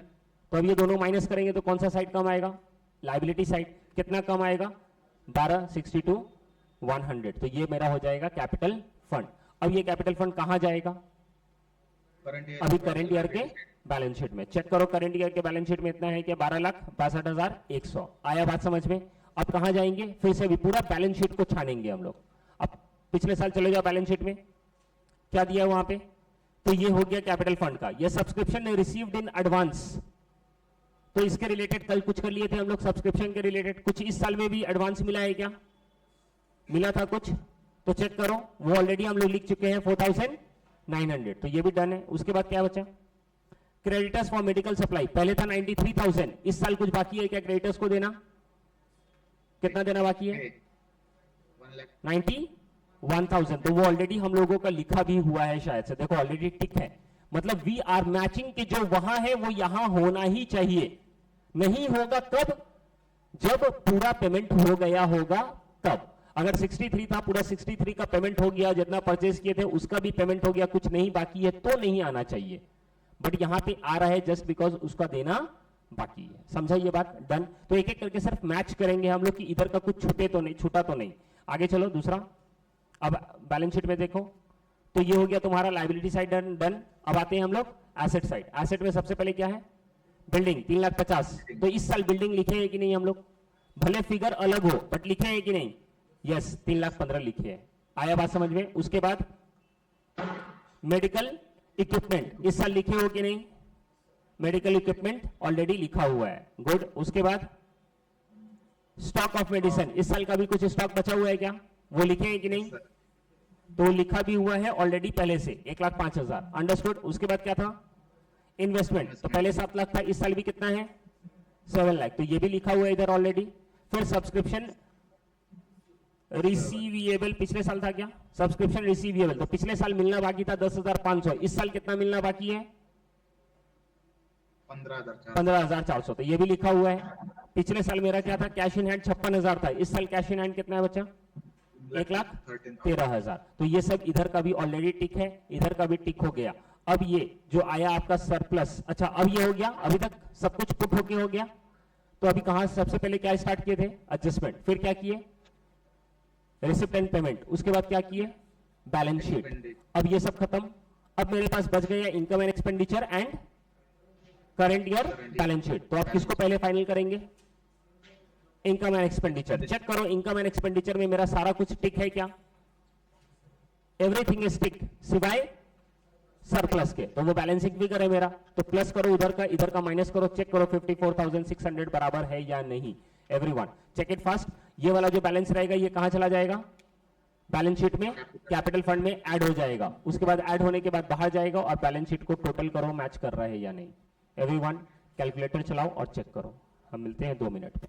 तो अब ये दोनों माइनस करेंगे तो कौन सा साइड कम आएगा? Liability side. कितना कम आएगा? 12,62,100। तो ये मेरा हो जाएगा कैपिटल फंड। अब ये कैपिटल फंड कहां जाएगा? अभी करंट ईयर के बैलेंस शीट में। चेक करो करंट ईयर के बैलेंस शीट में इतना है कि 12,62,100। आया बात समझ में? अब कहां जाएंगे? फिर से भी पूरा बैलेंस शीट को छानेंगे हम लोग। अब पिछले साल चले जाओ बैलेंस शीट में, क्या दिया वहां पे? तो ये हो गया कैपिटल फंड का। ये सब्सक्रिप्शन रिसीव्ड इन एडवांस, तो इसके रिलेटेड कल कुछ कर लिए थे हम लोग, सब्सक्रिप्शन के रिलेटेड। कुछ इस साल में भी एडवांस मिला है क्या? मिला था कुछ, तो चेक करो, वो ऑलरेडी हम लोग लिख चुके हैं 4,900, तो ये भी डन है। उसके बाद क्या बचा? Creditors for medical supply. पहले था 93,000, इस साल कुछ बाकी है क्या क्रेडिटर्स को देना? कितना देना बाकी है? लाख 91,000, तो वो ऑलरेडी हम लोगों का लिखा भी हुआ है शायद से, देखो ऑलरेडी टिक है, मतलब वी आर मैचिंग के जो वहां है वो यहां होना ही चाहिए। नहीं होगा कब? जब पूरा पेमेंट हो गया होगा तब। अगर 63 था, पूरा 63 का पेमेंट हो गया, जितना परचेज किए थे उसका भी पेमेंट हो गया, कुछ नहीं बाकी है तो नहीं आना चाहिए, बट यहां पे आ रहा है जस्ट बिकॉज उसका देना बाकी है। समझा ये बात? डन। तो एक एक करके सिर्फ मैच करेंगे हम लोग कि इधर का कुछ छूटे तो नहीं, छूटा तो नहीं। आगे चलो दूसरा। अब बैलेंस शीट में देखो, तो ये हो गया तुम्हारा लायबिलिटी साइड डन डन। अब आते हैं हम लोग एसेट साइड। एसेट में सबसे पहले क्या है? बिल्डिंग 3,50,000। तो इस साल बिल्डिंग लिखे हैं कि नहीं हम लोग? भले फिगर अलग हो बट लिखे हैं कि नहीं? यस, 3,15,000 लिखे हैं। आया बात समझ में? उसके बाद मेडिकल इक्विपमेंट इस साल लिखे हो कि नहीं? मेडिकल इक्विपमेंट ऑलरेडी लिखा हुआ है, गुड। उसके बाद स्टॉक ऑफ मेडिसिन, इस साल का भी कुछ स्टॉक बचा हुआ है क्या? वो लिखे हैं कि नहीं? तो लिखा भी हुआ है ऑलरेडी पहले से, 1,05,000, अंडरस्टूड। उसके बाद क्या था? इन्वेस्टमेंट, तो पहले 7 लाख था, इस साल भी कितना है? 7 लाख, तो ये भी लिखा हुआ है इधर ऑलरेडी। फिर सब्सक्रिप्शन रिसीविएबल, पिछले साल था क्या? सब्सक्रिप्शन रिसीविएबल, तो पिछले साल मिलना बाकी था 10,500, इस साल कितना मिलना बाकी है? 15,400, तो ये भी लिखा हुआ है। पिछले साल मेरा क्या था? कैश इन हैंड 56,000 था, इस साल कैश इन हैंड कितना है बच्चा? 1,13,000, तो ये सब इधर का भी ऑलरेडी टिक है, इधर का भी टिक हो गया। अब ये जो आया आपका सरप्लस, अच्छा अब ये हो गया, अभी तक सब कुछ पुट होके हो गया। तो अभी कहां सबसे पहले क्या स्टार्ट किए थे? एडजस्टमेंट, फिर क्या किए? रिसिप्ट एंड पेमेंट, उसके बाद क्या किए? Balance sheet. अब ये सब खत्म। अब मेरे पास बच गया income and expenditure and current year balance sheet. तो आप किसको पहले फाइनल करेंगे? Income and expenditure. चेक करो इनकम एंड एक्सपेंडिचर में मेरा सारा कुछ टिक है क्या? एवरीथिंग इज टिक सिवाय सरप्लस के, तो वो बैलेंसिंग फिगर है मेरा। तो प्लस करो उधर का, इधर का माइनस करो, चेक करो 54,600 बराबर है या नहीं। Everyone check it fast. ये वाला जो बैलेंस रहेगा ये कहां चला जाएगा? बैलेंस शीट में, कैपिटल फंड में ऐड हो जाएगा। उसके बाद ऐड होने के बाद बाहर जाएगा और बैलेंस शीट को टोटल करो, मैच कर रहा है या नहीं। एवरीवन कैलकुलेटर चलाओ और चेक करो। हम मिलते हैं 2 मिनट में।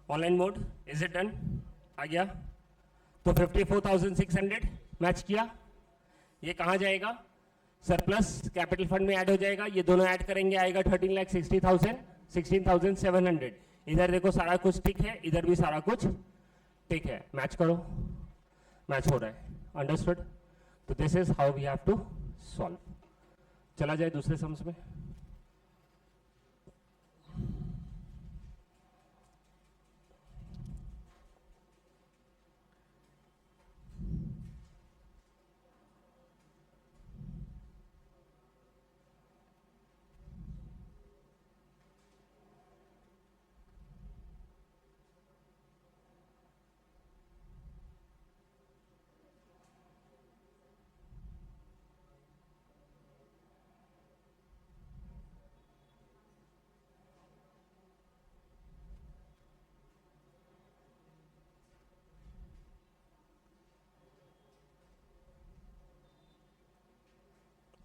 Online mode, is it done? आ गया? तो 54,600 मैच किया। ये कहाँ जाएगा? सरप्लस कैपिटल फंड में ऐड हो जाएगा। ये दोनों ऐड करेंगे आएगा 13,60,000 इधर देखो सारा कुछ टिक है, इधर भी सारा कुछ टिक है। मैच करो, मैच हो रहा है। अंडरस्टूड? तो this is how we have to solve. चला जाए दूसरे सम्स में।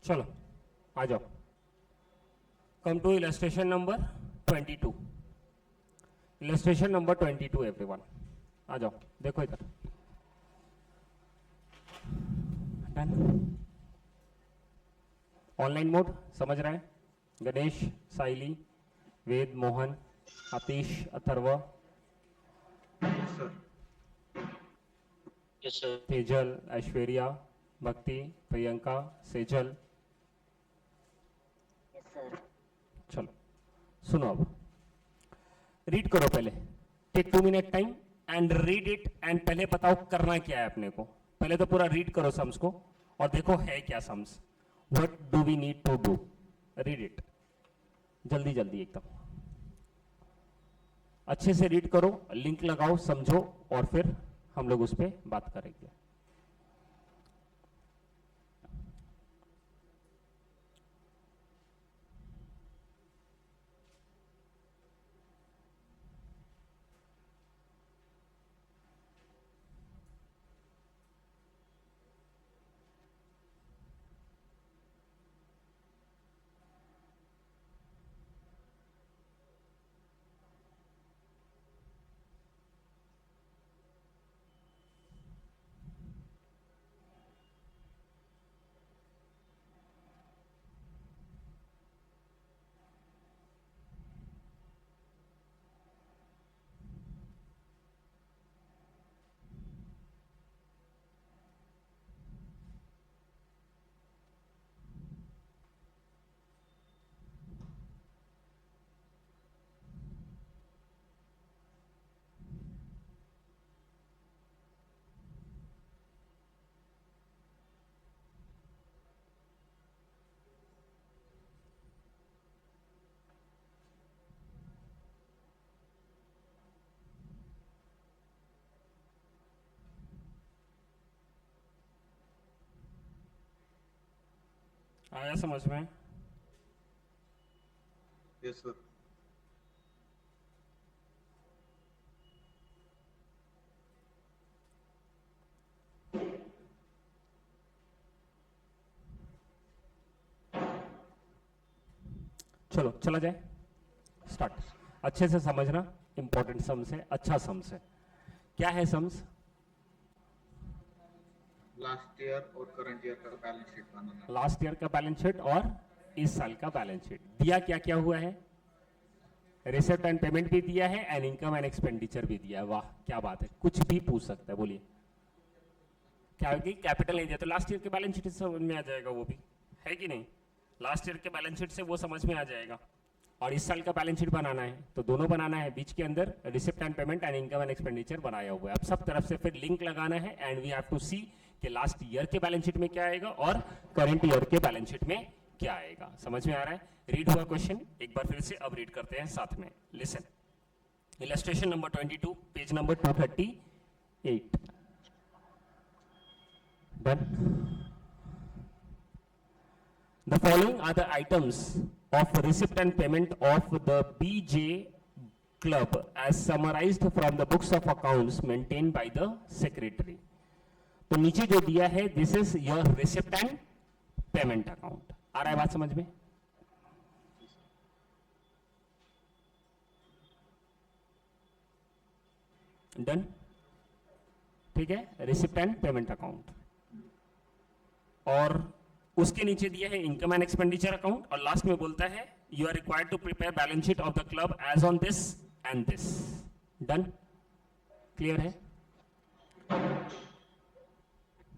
चलो आ जाओ। Come to illustration number 22। Illustration number 22 everyone, आ जाओ। देखो इधर, डन। ऑनलाइन मोड समझ रहे हैं? Ganesh, Saili, Ved, Mohan, Atish, Atharva, yes sir. तेजल, ऐश्वर्या, भक्ति, प्रियंका, सेजल। चलो सुनो, अब रीड करो पहले। Take 2 minute time and read it and पहले बताओ करना क्या है अपने को। पहले तो पूरा रीड करो सम्स को और देखो है क्या sums. What do we need to do? Read it जल्दी जल्दी एकदम अच्छे से रीड करो, लिंक लगाओ, समझो और फिर हम लोग उस पर बात करेंगे। आया समझ में? Yes sir. चलो चला जाए, स्टार्ट। अच्छे से समझना, इंपॉर्टेंट सम्स है, अच्छा सम्स है। क्या है सम्स? लास्ट ईयर और करंट ईयर का बैलेंस शीट बनाना। लास्ट ईयर का बैलेंस शीट और इस साल का बैलेंस शीट दिया। क्या क्या हुआ है? रिसिप्ट एंड पेमेंट भी दिया है एंड इनकम एंड एक्सपेंडिचर भी दिया है। वाह क्या बात है, कुछ भी पूछ सकता है, बोलिए। क्या कैपिटल नहीं दिया तो लास्ट ईयर के बैलेंस शीट से समझ में आ जाएगा, वो भी है कि नहीं? लास्ट ईयर के बैलेंस शीट से वो समझ में आ जाएगा। और इस साल का बैलेंस शीट बनाना है तो दोनों बनाना है, बीच के अंदर receipt and payment and income and expenditure बनाया हुआ है। अब सब तरफ से फिर लिंक लगाना है एंड वी हैव टू सी कि लास्ट ईयर के बैलेंस शीट में क्या आएगा और करंट ईयर के बैलेंस शीट में क्या आएगा। समझ में आ रहा है? रीड हुआ क्वेश्चन एक बार फिर से, अब रीड करते हैं साथ में। Listen, illustration number 22, page number 238। Done. The following are the items of receipt and payment of the BJ Club as summarized from the books of accounts maintained by the secretary. तो नीचे जो दिया है, this is your receipt and payment account. आ रहा है बात समझ में? डन। ठीक है, रिसिप्ट एंड पेमेंट अकाउंट, और उसके नीचे दिया है इनकम एंड एक्सपेंडिचर अकाउंट, और लास्ट में बोलता है you are required to prepare balance sheet of the club as on this and this. Done, clear है?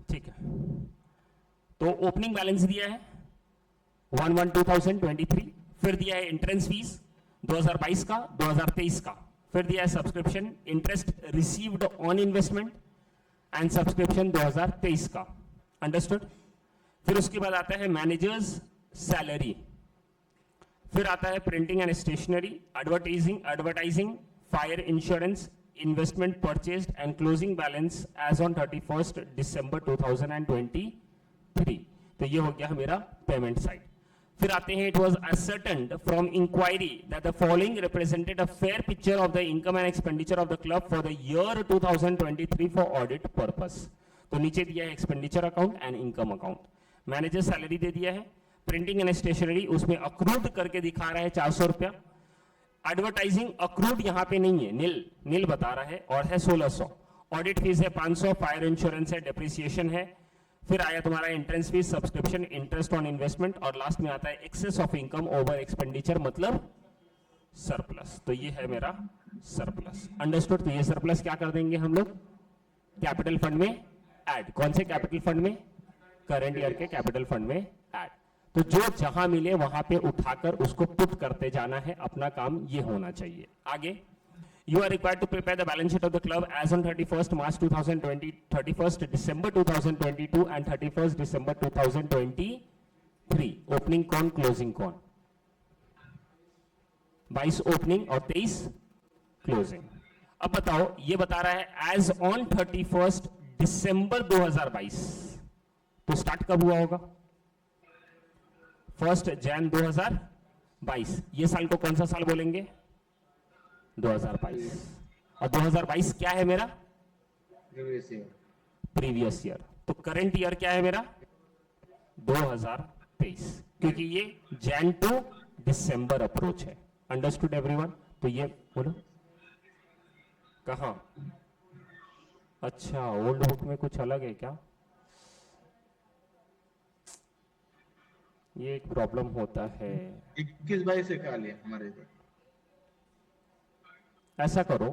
ठीक है, तो ओपनिंग बैलेंस दिया है 1/1/2023, फिर दिया है एंट्रेंस फीस 2022 का, 2023 का, फिर दिया है subscription interest received on investment and subscription 2023 का। अंडरस्टूड? फिर उसके बाद आता है मैनेजर्स सैलरी, फिर आता है printing and stationery, advertising, fire insurance, investment purchased and closing balance as on 31 December 2023। तो ये हो गया मेरा पेमेंट साइड। फिर आते हैं it was ascertained from inquiry that the following represented a fair picture of the income and expenditure of the club for the year 2023 for audit purpose। तो नीचे दिया है expenditure account and income account, manager salary दे दिया है, printing and stationery उसमें accrued करके दिखा रहा है 400 रुपया, एडवर्टाइजिंग अक्रूड यहां पे नहीं है, नील बता रहा है, और है 1600, ऑडिट फीस है 500, फायर इंश्योरेंस है, डेप्रिसिएशन है, फिर आया तुम्हारा entrance fees, subscription, interest on investment, और लास्ट में आता है excess of income over expenditure मतलब सरप्लस। तो ये है मेरा सरप्लस। अंडरस्टूड? तो ये सरप्लस क्या कर देंगे हम लोग? कैपिटल फंड में ऐड। कौन से कैपिटल फंड में? करंट ईयर के कैपिटल फंड में ऐड। तो जो जहां मिले वहां पे उठाकर उसको पुट करते जाना है, अपना काम ये होना चाहिए। आगे, you are required to prepare the balance sheet of the club as on 31st March 2020, 31st December 2022 and 31st December 2023। Opening कौन, क्लोजिंग कौन? 22 ओपनिंग और 23 क्लोजिंग। अब बताओ, ये बता रहा है एज ऑन 31st दिसंबर 2022, तो स्टार्ट कब हुआ होगा? 1 जनवरी 2022। ये साल को कौन सा साल बोलेंगे? 2022। और 2022 क्या है मेरा? Previous year. तो करंट ईयर क्या है मेरा? 2023, क्योंकि ये जैन टू दिसंबर अप्रोच है। Understood everyone? तो ये बोलो कहां? अच्छा, ओल्ड बुक में कुछ अलग है क्या? ये एक प्रॉब्लम होता है। 21-22 से क्या लिया हमारे इधर? ऐसा करो,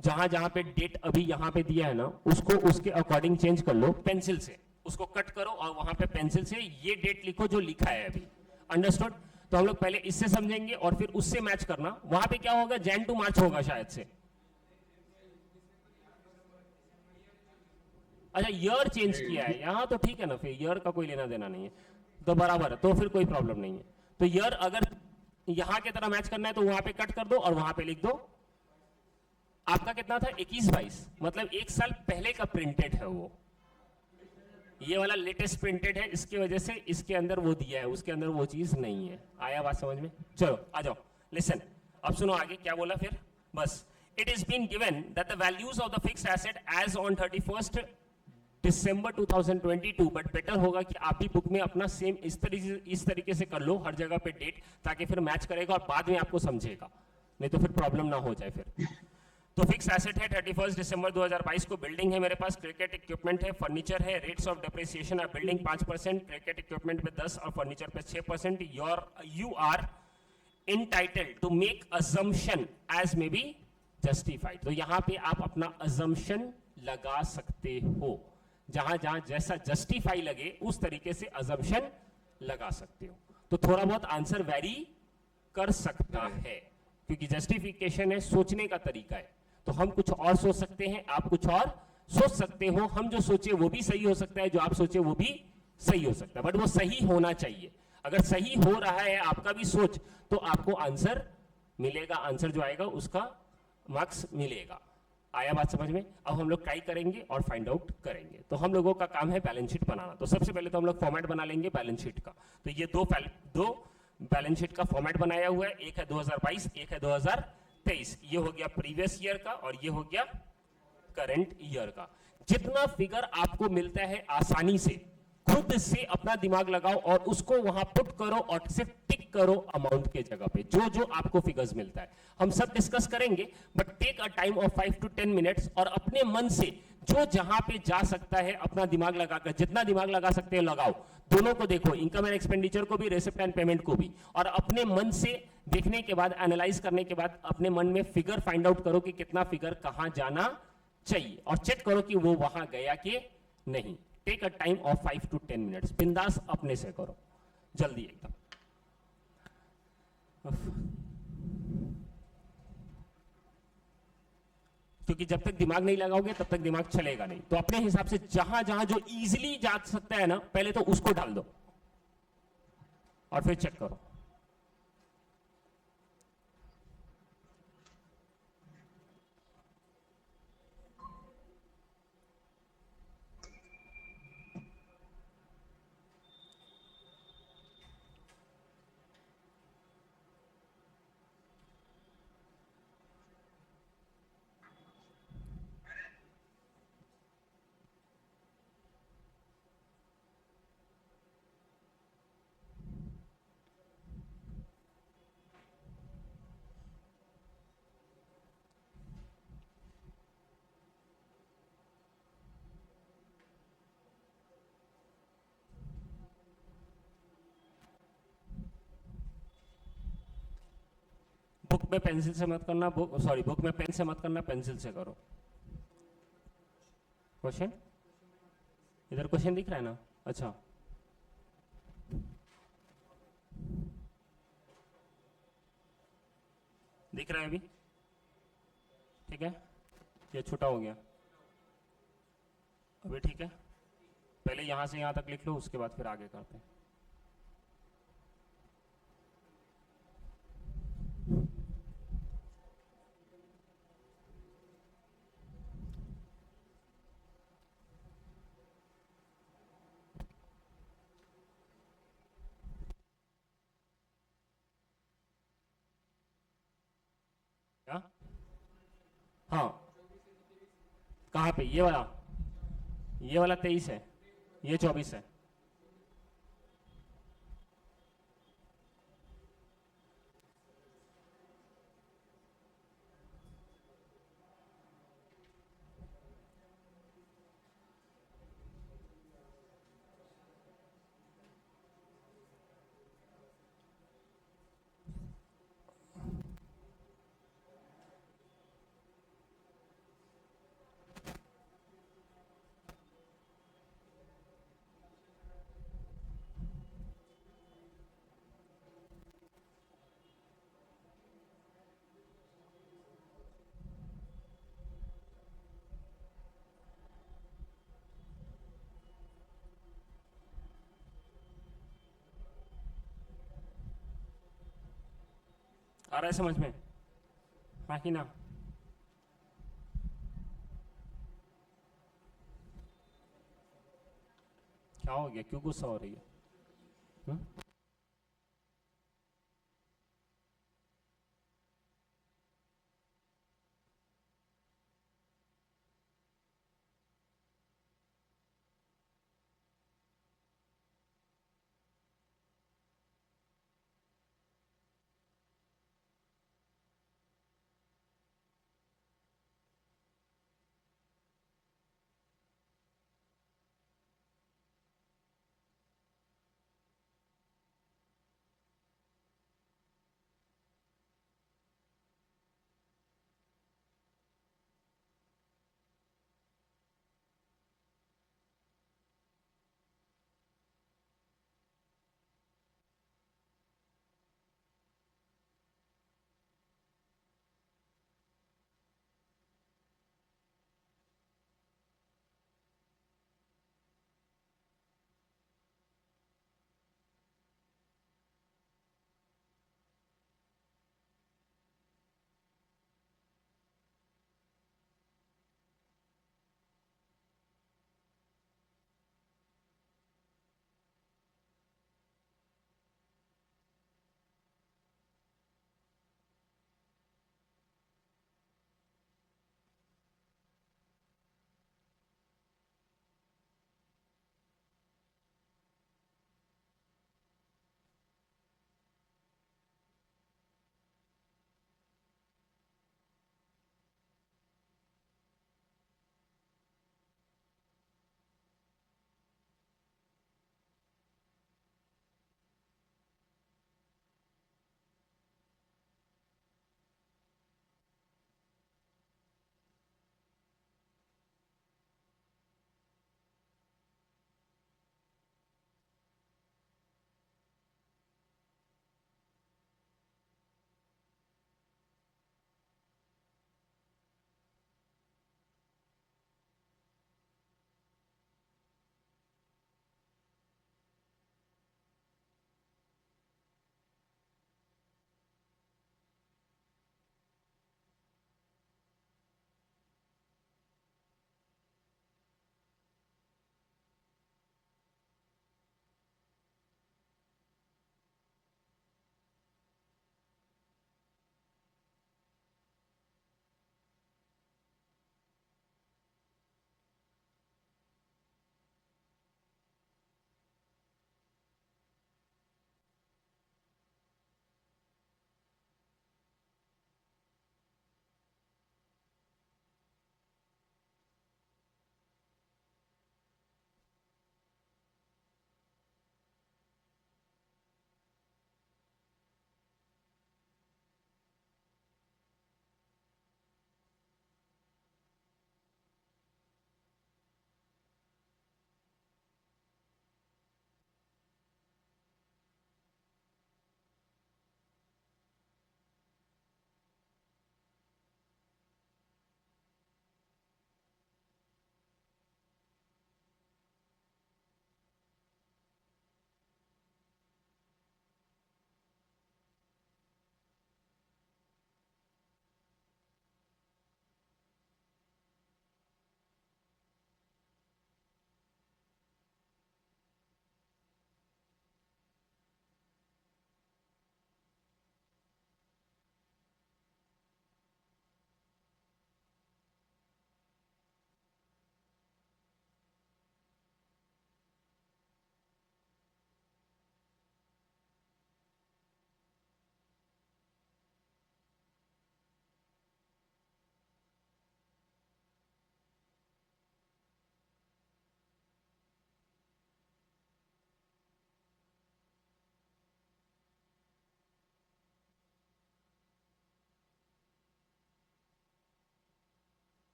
जहां जहां पे डेट अभी यहां पे दिया है ना, उसको उसके अकॉर्डिंग चेंज कर लो, पेंसिल से उसको कट करो और वहां पे पेंसिल से ये डेट लिखो जो लिखा है अभी। अंडरस्टूड? तो हम लोग पहले इससे समझेंगे और फिर उससे मैच करना। वहां पे क्या होगा? जैन टू मार्च होगा शायद से। अच्छा, ईयर चेंज किया है यहां, तो ठीक है ना, फिर ईयर का कोई लेना देना नहीं है, तो बराबर है, तो फिर कोई प्रॉब्लम नहीं है। तो ईयर अगर यहां की तरह मैच करना है तो वहां पे कट कर दो और वहां पे लिख दो आपका कितना था? 21-22, मतलब एक साल पहले का प्रिंटेड है वो, ये वाला लेटेस्ट प्रिंटेड है, इसकी वजह से इसके अंदर वो दिया है, उसके अंदर वो चीज नहीं है। आया बात समझ में? चलो आ जाओ, लिसन, अब सुनो आगे क्या बोला फिर। बस, it is been given that the values of the fixed asset as on 31st December 2022, but better होगा कि आप भी बुक में अपना सेम इस तरीके से कर लो, हर जगह पे डेट, ताकि फिर मैच करेगा और बाद में आपको समझेगा, नहीं तो फिर प्रॉब्लम ना हो जाए फिर। तो फिक्स एसेट है 31 दिसंबर 2022 को, बिल्डिंग है मेरे पास, क्रिकेट इक्विपमेंट है, फर्नीचर है, रेट्स ऑफ डेप्रिसिएशन है, बिल्डिंग 5%, क्रिकेट इक्विपमेंट पे 10 और फर्नीचर पे 6%। You are entitled to make assumption as may be justified. तो यहां पे आप अपना अजम्पशन लगा सकते हो, जहां जहां जैसा जस्टिफाई लगे उस तरीके से अजम्पशन लगा सकते हो। तो थोड़ा बहुत आंसर वेरी कर सकता है, क्योंकि जस्टिफिकेशन है, सोचने का तरीका है। तो हम कुछ और सोच सकते हैं, आप कुछ और सोच सकते हो, हम जो सोचे वो भी सही हो सकता है, जो आप सोचे वो भी सही हो सकता है, बट वो सही होना चाहिए। अगर सही हो रहा है आपका भी सोच, तो आपको आंसर मिलेगा, आंसर जो आएगा उसका मार्क्स मिलेगा। आया बात समझ में? अब हम लोग ट्राई करेंगे और फाइंड आउट करेंगे। तो हम लोगों का काम है बैलेंस शीट बनाना। तो सबसे पहले तो हम लोग फॉर्मेट बना लेंगे बैलेंस शीट का। तो ये दो बैलेंस शीट का फॉर्मेट बनाया हुआ है, एक है 2022, एक है 2023। ये हो गया प्रीवियस ईयर का और ये हो गया करंट ईयर का। जितना फिगर आपको मिलता है आसानी से खुद से अपना दिमाग लगाओ और उसको वहां पुट करो और सिर्फ टिक करो अमाउंट के जगह पे जो जो आपको फिगर्स मिलता है। हम सब डिस्कस करेंगे, but take a time of 5 to 10 minutes और अपने मन से जो जहां पे जा सकता है अपना दिमाग लगाकर, जितना दिमाग लगा सकते हैं लगाओ। दोनों को देखो, इनकम एंड एक्सपेंडिचर को भी, रेसिप्ट एंड पेमेंट को भी, और अपने मन से देखने के बाद, एनालाइज करने के बाद अपने मन में फिगर फाइंड आउट करो कि कितना फिगर कहां जाना चाहिए और चेक करो कि वो वहां गया कि नहीं। Take a time of 5 to 10 minutes, बिंदास अपने से करो, जल्दी एकदम। क्योंकि जब तक दिमाग नहीं लगाओगे तब तक दिमाग चलेगा नहीं। तो अपने हिसाब से जहां जहां जो इजीली जा सकता है ना, पहले तो उसको डाल दो और फिर चेक करो। बुक में पेंसिल से मत करना, बुक में पेन से मत करना, पेंसिल से करो। क्वेश्चन इधर क्वेश्चन दिख रहा है ना? अच्छा, दिख रहा है अभी? ठीक है, ये छोटा हो गया अभी। ठीक है, पहले यहां से यहां तक लिख लो, उसके बाद फिर आगे करते हैं। क्या? हाँ, कहाँ पे? ये वाला 23 है, ये 24 है। आ रहा है समझ में? हाँ कि ना? क्या हो गया, क्यों गुस्सा हो रही है? हम्म?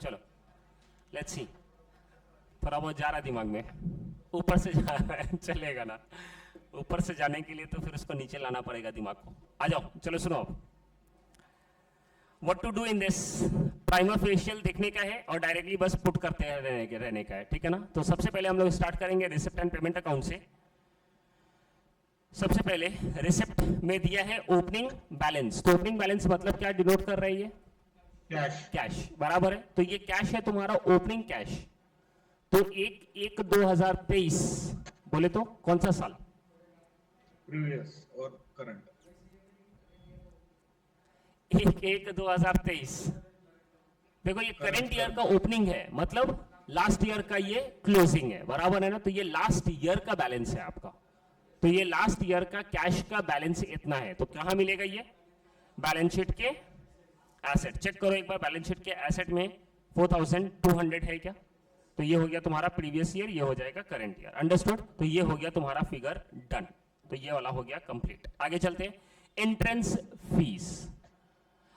चलो लेट्स सी, थोड़ा बहुत जा रहा दिमाग में, ऊपर से जा रहा है, चलेगा ना, ऊपर से जाने के लिए तो फिर उसको नीचे लाना पड़ेगा दिमाग को। आ जाओ, चलो सुनो अब। What to do in this, prima facie देखने का है और डायरेक्टली बस पुट करते रहने का है, ठीक है ना। तो सबसे पहले हम लोग स्टार्ट करेंगे रिसिप्ट एंड पेमेंट अकाउंट से। सबसे पहले रिसिप्ट में दिया है ओपनिंग बैलेंस, तो ओपनिंग बैलेंस मतलब क्या डिनोट कर रही है? कैश। कैश, बराबर है। तो ये कैश है तुम्हारा ओपनिंग कैश। तो 1/1/2023 बोले तो कौन सा साल? प्रीवियस और करंट। 1/1/2023। देखो ये करंट ईयर का ओपनिंग है, मतलब लास्ट ईयर का ये क्लोजिंग है, बराबर है ना। तो ये लास्ट ईयर का बैलेंस है आपका। तो ये लास्ट ईयर का कैश का बैलेंस इतना है। तो कहां मिलेगा ये? बैलेंस शीट के एसेट। चेक करो एक बार, बैलेंस शीट के एसेट में 4200 है क्या? तो ये हो गया तुम्हारा प्रीवियस ईयर, ये हो जाएगा करंट ईयर। अंडरस्टूड? तो ये हो गया तुम्हारा फिगर डन। तो ये वाला हो गया कंप्लीट। आगे चलते हैं, एंट्रेंस फीस।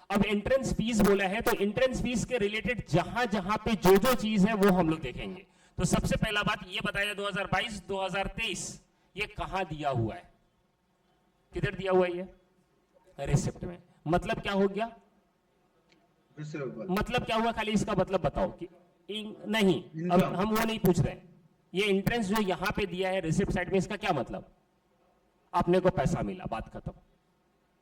अब एंट्रेंस फीस बोला है तो एंट्रेंस फीस के रिलेटेड जहां जहां पे जो जो चीज है वो हम लोग देखेंगे। तो सबसे पहला बात ये बताया 2022-2023 ये कहां दिया हुआ है? किधर दिया हुआ है ये? रिसिप्ट में। मतलब क्या हो गया? रिसीवेबल। मतलब क्या हुआ? खाली इसका मतलब बताओ कि नहीं, अब हम वो नहीं पूछ रहे हैं। ये एंट्रेंस जो यहां पे दिया है रिसिप्ट साइड में, इसका क्या मतलब? अपने को पैसा मिला, बात खत्म।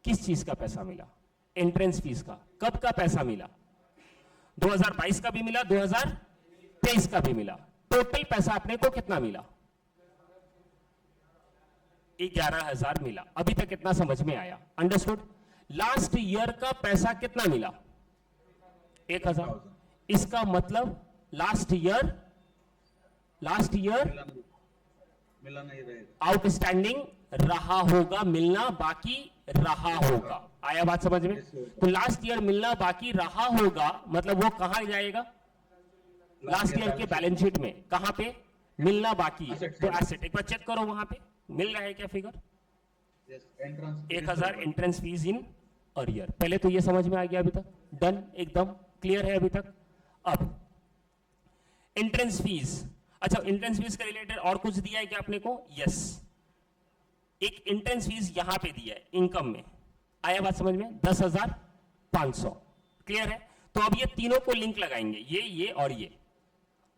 किस चीज का पैसा मिला? एंट्रेंस फीस का। कब का पैसा मिला? 2022 का भी मिला, 2023 का भी मिला। टोटल पैसा अपने को कितना मिला? 11,000 मिला। अभी तक कितना समझ में आया? अंडरस्टूड? लास्ट ईयर का पैसा कितना मिला? 1,000। इसका मतलब लास्ट ईयर मिला नहीं रहेगा। आउटस्टैंडिंग रहा होगा, मिलना बाकी रहा होगा। आया बात समझ में? तो लास्ट ईयर मिलना बाकी रहा होगा, मतलब वो कहां जाएगा? लास्ट ईयर के बैलेंस शीट में। कहां पे? मिलना बाकी है, तो एसेट। एक बार चेक करो वहां पे मिल रहा है क्या figure? 1,000 entrance fees in arrear. पहले तो ये समझ में आ गया, अभी तक डन, एकदम क्लियर है अभी तक। अब एंट्रेंस फीस। अच्छा, एंट्रेंस फीस के रिलेटेड और कुछ दिया है क्या अपने को? यस, एक एंट्रेंस फीस यहां पे दिया है इनकम में। आया बात समझ में? 10,500। क्लियर है? तो अब ये तीनों को लिंक लगाएंगे, ये और ये।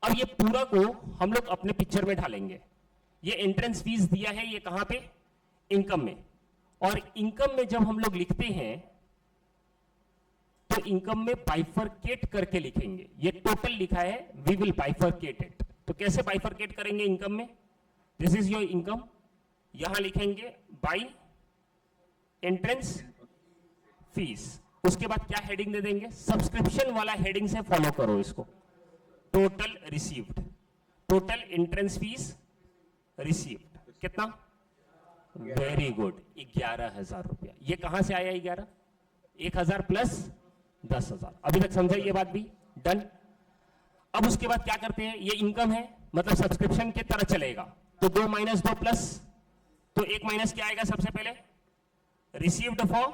अब ये पूरा को हम लोग अपने पिक्चर में ढालेंगे। ये एंट्रेंस फीस दिया है, ये कहां पे? इनकम में। और इनकम में जब हम लोग लिखते हैं तो इनकम में बाइफरकेट करके लिखेंगे। ये टोटल लिखा है, वी विल बाइफरकेट इट। तो कैसे बाइफरकेट करेंगे इनकम में? दिस इज योर इनकम, यहां लिखेंगे बाई एंट्रेंस फीस। उसके बाद क्या हेडिंग दे देंगे? सब्सक्रिप्शन वाला हेडिंग से फॉलो करो इसको। Total received, total entrance fees received कितना? वेरी गुड, 11,000 रुपया। ये कहां से आया 11? 1,000 प्लस 10,000। अभी तक समझा ये बात भी? डन। अब उसके बाद क्या करते हैं? ये इनकम है, मतलब सब्सक्रिप्शन की तरह चलेगा। तो 2 माइनस 2 प्लस, तो 1 माइनस क्या आएगा? सबसे पहले रिसीव्ड फॉर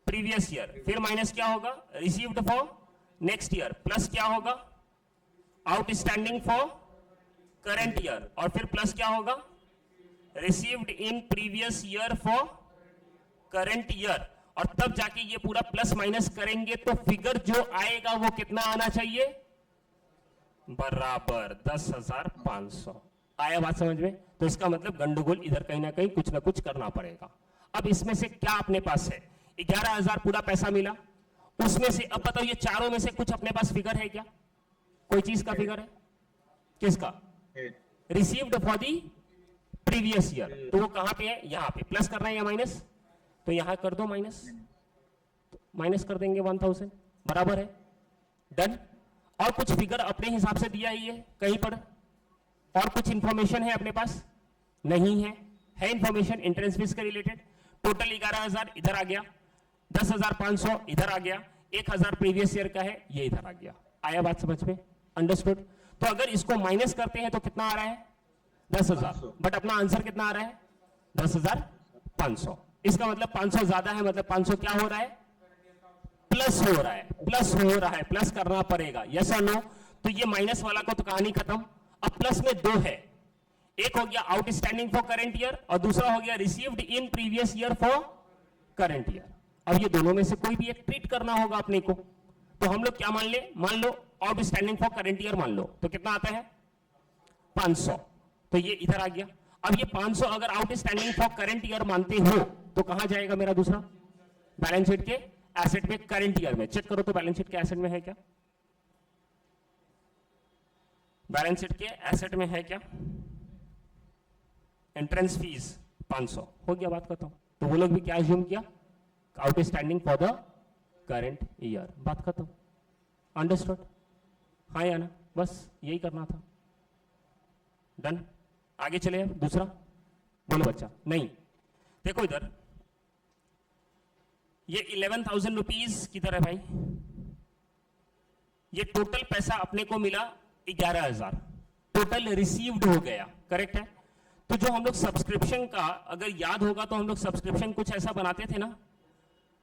प्रीवियस ईयर, फिर माइनस क्या होगा? Received for next year, plus क्या होगा? आउटस्टैंडिंग फॉर करंट ईयर, और फिर प्लस क्या होगा? Received in previous year for current year. और तब जाके ये पूरा प्लस माइनस करेंगे तो फिगर जो आएगा वो कितना आना चाहिए? बराबर 10,500। आया बात समझ में? तो इसका मतलब गंडगोल इधर कहीं ना कहीं कुछ ना कुछ करना पड़ेगा। अब इसमें से क्या अपने पास है? 11,000 पूरा पैसा मिला, उसमें से अब बताओ ये चारों में से कुछ अपने पास फिगर है क्या? कोई चीज का फिगर है? किसका? Received for the previous year. तो वो कहां पे है? यहां पे। प्लस करना है या माइनस? तो यहां कर दो माइनस, माइनस कर देंगे 1,000, बराबर है। डन। और कुछ फिगर अपने हिसाब से दिया ही है कहीं पर? और कुछ इंफॉर्मेशन है अपने पास? नहीं है। है इंफॉर्मेशन एंट्रेंस फीस के रिलेटेड। टोटल 11,000 इधर आ गया, 10,500 इधर आ गया, 1,000 प्रीवियस ईयर का है, ये इधर आ गया। आया बात समझ में? अंडरस्टूड? तो अगर इसको माइनस करते हैं तो कितना आ रहा है? 10,000। बट अपना आंसर कितना आ रहा है? 10,500। इसका मतलब 500 ज्यादा है, मतलब 500 क्या हो रहा है? प्लस हो रहा है, प्लस हो रहा है, प्लस करना पड़ेगा, यस और नो। तो ये माइनस वाला को तो कहानी खत्म। अब प्लस में दो है, एक हो गया आउटस्टैंडिंग फॉर करंट ईयर और दूसरा हो गया received in previous year for current year. अब ये दोनों में से कोई भी एक ट्रीट करना होगा अपने को। तो हम लोग क्या मान ले, मान लो आउटस्टैंडिंग फॉर करंट ईयर मान लो, तो कितना आता है 500, तो ये इधर आ गया। अब ये 500 अगर आउटस्टैंडिंग फॉर करंट ईयर मानते हो तो कहां जाएगा मेरा दूसरा, बैलेंस शीट के एसेट में, करंट ईयर में। चेक करो तो बैलेंस शीट के एसेट में है क्या, बैलेंस शीट के एसेट में है क्या, एंट्रेंस फीस 500, हो गया, बात खत्म। तो वो लोग भी क्या अज्यूम किया, outstanding for the current year, बात खत्म। अंडरस्टूड, हाँ या ना, बस यही करना था, डन। आगे चले अब दूसरा, बोलो बच्चा। नहीं, देखो इधर ये 11,000 रुपीज किधर है भाई, ये टोटल पैसा अपने को मिला 11,000, टोटल रिसीव्ड हो गया, करेक्ट है। तो जो हम लोग सब्सक्रिप्शन का, अगर याद होगा तो हम लोग सब्सक्रिप्शन कुछ ऐसा बनाते थे ना,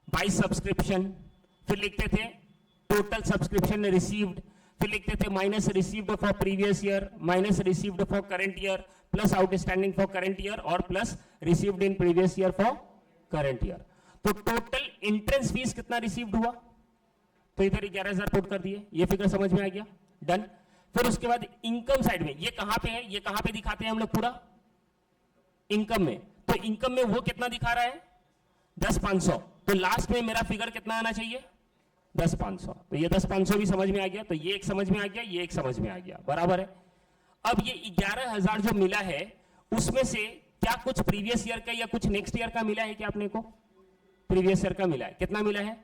बाय सब्सक्रिप्शन, फिर लिखते थे टोटल सब्सक्रिप्शन रिसीव्ड, फिर लिखते थे minus received for previous year, minus received for current year, plus outstanding for current year और plus received in previous year for current year. तो टोटल एंट्रेंस फीस कितना received हुआ, तो इधर 11,000 पुट कर दिए, ये फिगर समझ में आ गया, डन। फिर उसके बाद इनकम साइड में ये कहां पे है, ये कहां पे दिखाते हैं हम लोग, पूरा इनकम में। तो इनकम में वो कितना दिखा रहा है 10,500, तो लास्ट में मेरा फिगर कितना आना चाहिए 10,500। तो ये 10,500 भी समझ में आ गया, तो ये एक समझ में आ गया, ये एक समझ में आ गया, बराबर है। अब ये 11,000 जो मिला है उसमें से क्या कुछ प्रीवियस ईयर का या कुछ नेक्स्ट ईयर का मिला है क्या अपने को, प्रीवियस ईयर का मिला है, कितना मिला है,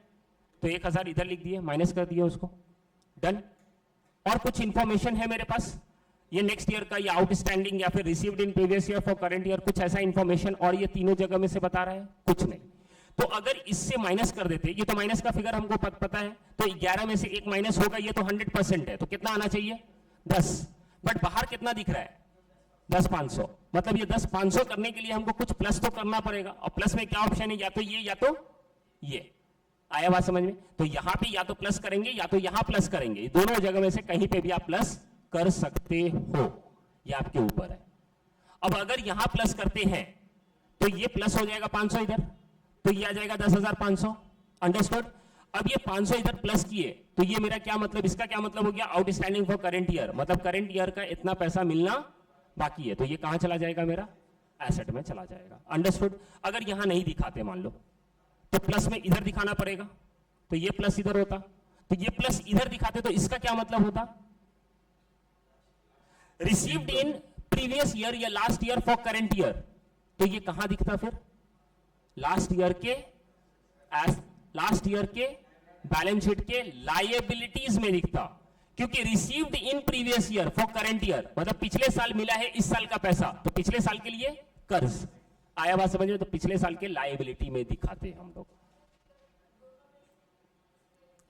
तो 1,000 इधर लिख दिए, माइनस कर दिए उसको, डन। और कुछ इंफॉर्मेशन है मेरे पास, ये नेक्स्ट ईयर का या आउटस्टैंडिंग या फिर received in previous year for current year, कुछ ऐसा इंफॉर्मेशन, और ये तीनों जगह में से बता रहा है कुछ नहीं। तो अगर इससे माइनस कर देते, ये तो माइनस का फिगर हमको पता है, तो 11 में से एक माइनस होगा, ये तो 100% है, तो कितना आना चाहिए 10, बट बाहर कितना दिख रहा है 10,500, मतलब ये 10,500 करने के लिए हमको कुछ प्लस तो करना पड़ेगा, और प्लस में क्या ऑप्शन है, या तो ये या तो ये। आया बात समझ में। तो यहां पे या तो प्लस करेंगे या तो यहां प्लस करेंगे, दोनों जगह में से कहीं पे भी आप प्लस कर सकते हो, ये आपके ऊपर है। अब अगर यहां प्लस करते हैं तो ये प्लस हो जाएगा 500 इधर, तो ये आ जाएगा 10,500, अंडरस्टूड। अब ये 500 इधर प्लस किए तो ये मेरा क्या मतलब, इसका क्या मतलब हो गया, आउटस्टैंडिंग फॉर करंट ईयर, मतलब करंट ईयर का इतना पैसा मिलना बाकी है, तो ये कहां चला जाएगा, मेरा एसेट में चला जाएगा, अंडरस्टूड। अगर यहां नहीं दिखाते मान लो, तो प्लस में इधर दिखाना पड़ेगा, तो ये प्लस इधर होता, तो ये प्लस इधर दिखाते तो इसका क्या मतलब होता, रिसीव्ड इन प्रीवियस ईयर या last year for current year, तो ये कहां दिखता फिर, लास्ट ईयर के बैलेंस शीट के लायबिलिटीज में दिखता, क्योंकि received in previous year for current year मतलब पिछले साल मिला है इस साल का पैसा, तो पिछले साल के लिए कर्ज। आया बात समझ में, तो पिछले साल के लायबिलिटी में दिखाते हैं हम लोग।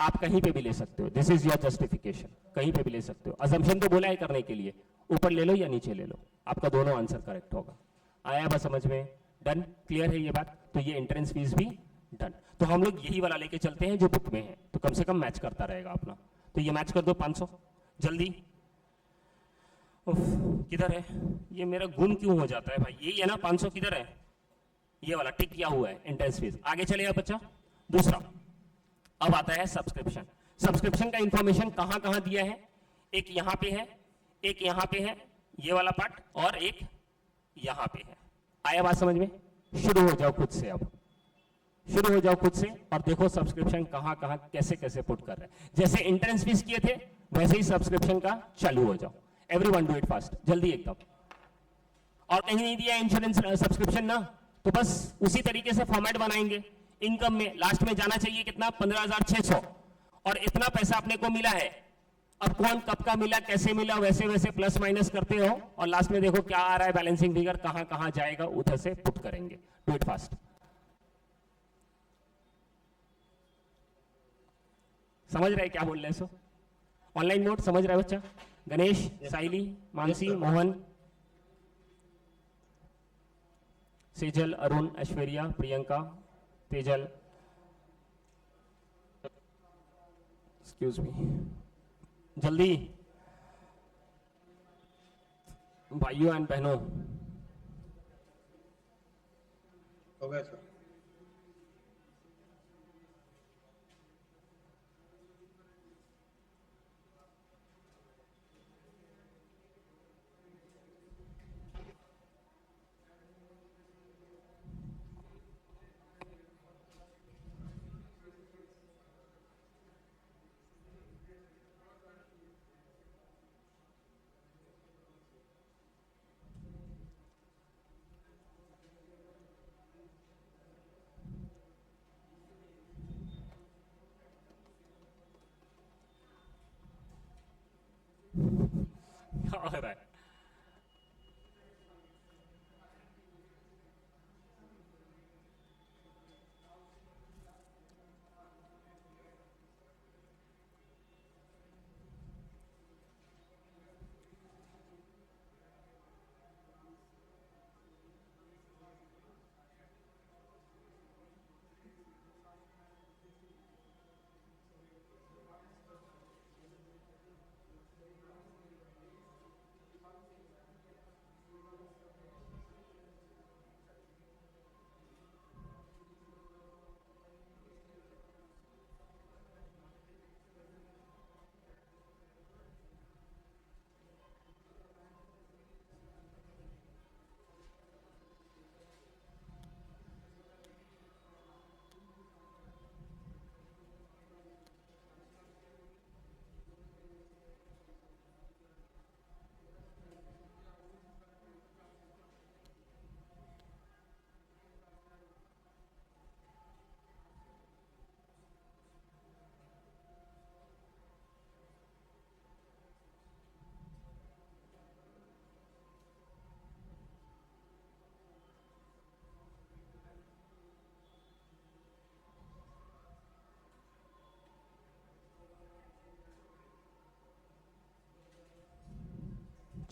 आप कहीं पे भी ले सकते हो, दिस इज योर जस्टिफिकेशन, कहीं पे भी ले सकते हो। अजम्पशन तो बोला है करने के लिए, ऊपर ले लो या नीचे ले लो, आपका दोनों आंसर करेक्ट होगा। आया बात समझ में, डन, क्लियर है ये बात। तो ये एंट्रेंस फीस भी डन। तो हम लोग यही वाला लेके चलते हैं जो बुक में है, तो कम से कम मैच करता रहेगा अपना। तो ये मैच कर दो 500 जल्दी। किधर है ये, मेरा गुम क्यों हो जाता है भाई, यही है ना 500, किधर है ये वाला, टिक किया हुआ है एंट्रेंस फीस। आगे चलेगा बच्चा, दूसरा अब आता है सब्सक्रिप्शन। सब्सक्रिप्शन का इंफॉर्मेशन कहां कहां दिया है, एक यहां पे है, एक यहां पे है, ये वाला पार्ट, और एक यहां पे है। आया बात समझ में, शुरू हो जाओ खुद से, अब शुरू हो जाओ खुद से और देखो सब्सक्रिप्शन कहां कहां कैसे कैसे पुट कर रहे हैं। जैसे एंट्रेंस फीस किए थे वैसे ही सब्सक्रिप्शन का चालू हो जाओ। एवरीवन डू इट फास्ट, जल्दी एकदम। और कहीं नहीं दिया इंश्योरेंस सब्सक्रिप्शन ना, तो बस उसी तरीके से फॉर्मेट बनाएंगे। इनकम में लास्ट में जाना चाहिए कितना, 15,600, और इतना पैसा अपने को मिला है। अब कौन कब का मिला, कैसे मिला, वैसे वैसे प्लस माइनस करते हो और लास्ट में देखो क्या आ रहा है, बैलेंसिंग फिगर कहां कहां जाएगा, उधर से पुट करेंगे। Do it fast. समझ रहे क्या बोल रहे हैं सो, ऑनलाइन मोड समझ रहे बच्चा, गणेश, साइली, मानसी, मोहन, सेजल, अरुण, ऐश्वर्या, प्रियंका, तेजल, एक्सक्यूज मी, जल्दी भाइयों एंड बहनों, हो गया सर। क्या हो रहा है?